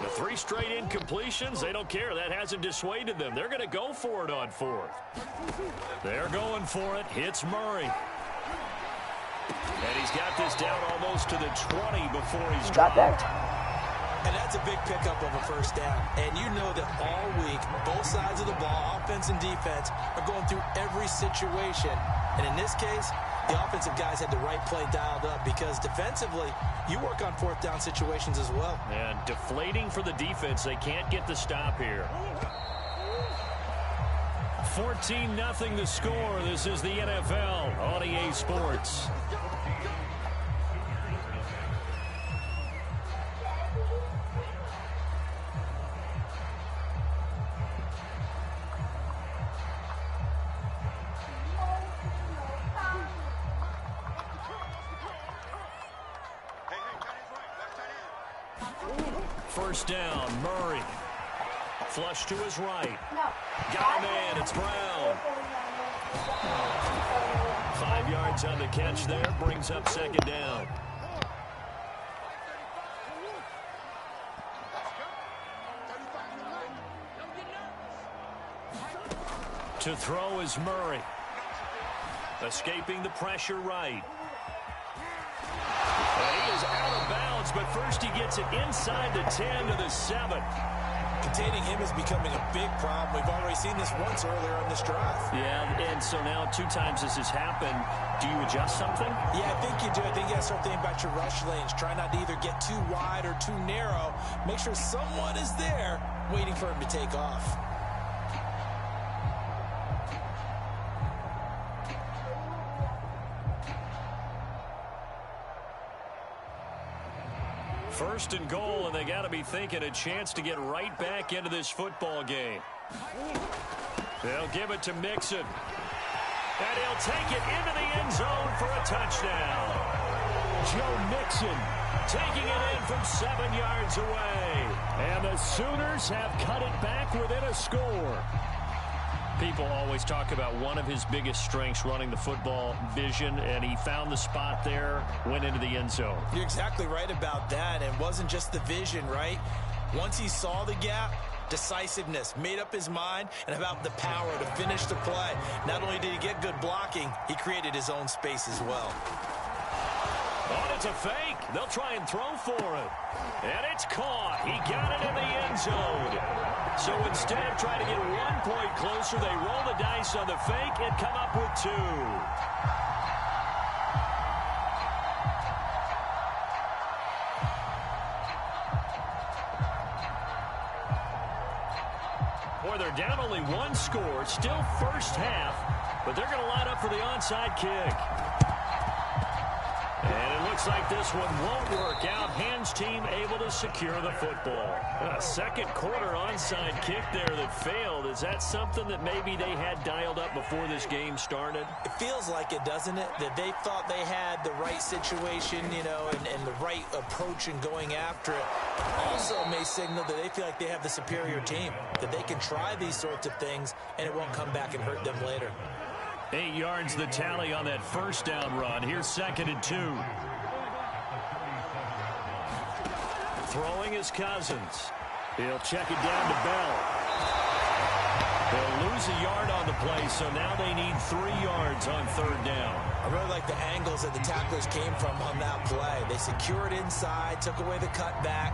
[SPEAKER 5] The 3 straight incompletions, they don't care. That hasn't dissuaded them. They're going to go for it on 4th. They're going for it. Hits Murray. And he's got this down almost to the 20 before he's dropped.
[SPEAKER 6] And that's a big pickup of a first down. And you know that all week, both sides of the ball, offense and defense, are going through every situation. And in this case, the offensive guys had the right play dialed up because defensively, you work on 4th down situations as well.
[SPEAKER 5] And deflating for the defense. They can't get the stop here. 14-0 the score. This is the NFL on EA Sports. First down, Murray. Flush to his right. Got a man, it's Brown. 5 yards on the catch there, brings up second down. To throw is Murray. Escaping the pressure right. And he is out of bounds, but first he gets it inside the 10 to the 7.
[SPEAKER 6] Containing him is becoming a big problem. We've already seen this once earlier on this drive.
[SPEAKER 5] Yeah, and so now 2 times this has happened. Do you adjust something?
[SPEAKER 6] Yeah, I think you do. I think you got to start thinking about your rush lanes. Try not to either get too wide or too narrow. Make sure someone is there waiting for him to take off.
[SPEAKER 5] First and goal, and they got to be thinking a chance to get right back into this football game. They'll give it to Mixon. And he'll take it into the end zone for a touchdown. Joe Mixon taking it in from 7 yards away. And the Sooners have cut it back within a score. People always talk about one of his biggest strengths, running the football, vision, and he found the spot there, went into the end zone.
[SPEAKER 6] You're exactly right about that. It wasn't just the vision, right? Once he saw the gap, decisiveness, made up his mind, and about the power to finish the play. Not only did he get good blocking, he created his own space as well.
[SPEAKER 5] Oh, it's a fake. They'll try and throw for it. And it's caught. He got it in the end zone. So instead of trying to get 1 point closer, they roll the dice on the fake and come up with 2. Boy, they're down only 1 score. Still first half, but they're going to line up for the onside kick. And it looks like this one won't work out. Hans team able to secure the football. A second quarter onside kick there that failed. Is that something that maybe they had dialed up before this game started?
[SPEAKER 6] It feels like it, doesn't it? That they thought they had the right situation, you know, and the right approach in going after it. Also may signal that they feel like they have the superior team, that they can try these sorts of things and it won't come back and hurt them later.
[SPEAKER 5] 8 yards the tally on that first down run. Here's 2nd and 2. Throwing is Cousins. He'll check it down to Bell. They'll lose a yard on the play, so now they need 3 yards on 3rd down.
[SPEAKER 6] I really like the angles that the tacklers came from on that play. They secured inside, took away the cutback.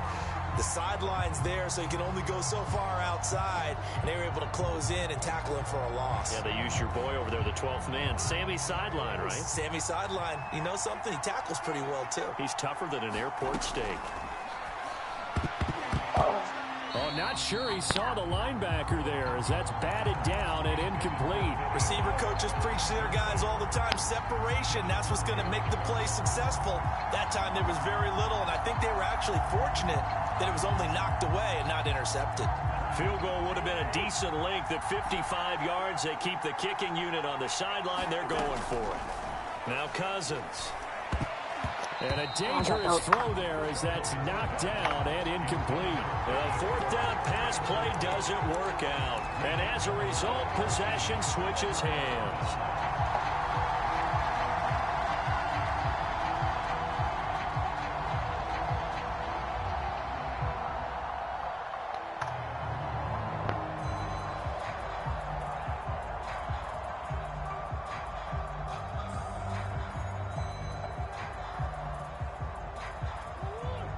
[SPEAKER 6] The sideline's there, so you can only go so far outside. And they were able to close in and tackle him for a loss.
[SPEAKER 5] Yeah, they used your boy over there, the 12th man. Sammy Sideline, right?
[SPEAKER 6] Sammy Sideline. You know something? He tackles pretty well, too.
[SPEAKER 5] He's tougher than an airport steak. Oh, not sure he saw the linebacker there as that's batted down and incomplete. incomplete.
[SPEAKER 6] Receiver coaches preach to their guys all the time. Separation, that's what's going to make the play successful. That time there was very little, and I think they were actually fortunate that it was only knocked away and not intercepted.
[SPEAKER 5] Field goal would have been a decent length at 55 yards. They keep the kicking unit on the sideline. They're going for it. Now Cousins. And a dangerous throw there as that's knocked down and incomplete. The fourth down pass play doesn't work out. And as a result, possession switches hands.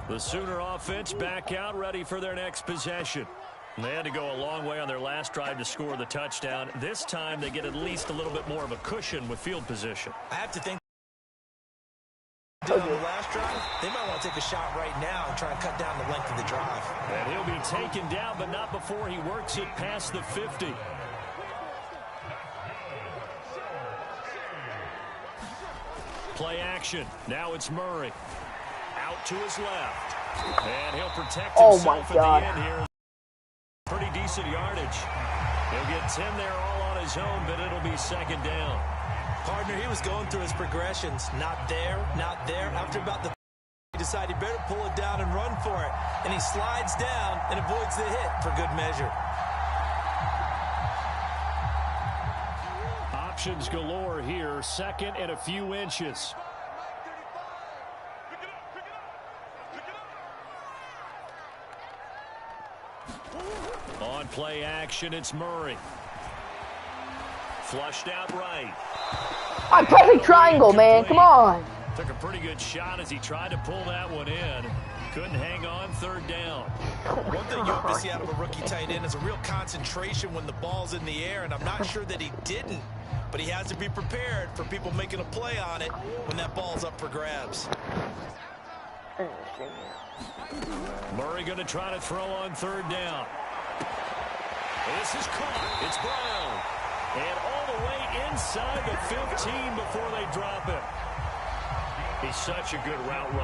[SPEAKER 5] The Sooner offense back out, ready for their next possession. They had to go a long way on their last drive to score the touchdown. This time they get at least a little bit more of a cushion with field position.
[SPEAKER 6] I have to think on the last drive, they might want to take a shot right now and try and cut down the length of the drive.
[SPEAKER 5] And he'll be taken down, but not before he works it past the 50. Play action. Now it's Murray. Out to his left. And he'll protect himself at the end here. Pretty decent yardage. He'll get 10 there all on his own, but it'll be second down.
[SPEAKER 6] Partner, he was going through his progressions. Not there, not there. After about the he decided he better pull it down and run for it. And he slides down and avoids the hit for good measure.
[SPEAKER 5] Options galore here. Second and a few inches. On play action, it's Murray. Flushed out right.
[SPEAKER 7] I'm pressing triangle, man. Come on.
[SPEAKER 5] Took a pretty good shot as he tried to pull that one in. Couldn't hang on, third down.
[SPEAKER 6] One thing you hope to see out of a rookie tight end is a real concentration when the ball's in the air, and I'm not sure that he didn't, but he has to be prepared for people making a play on it when that ball's up for grabs.
[SPEAKER 5] Murray going to try to throw on third down. This is caught. It's Brown. And all the way inside the 15 before they drop it. He's such a good route runner.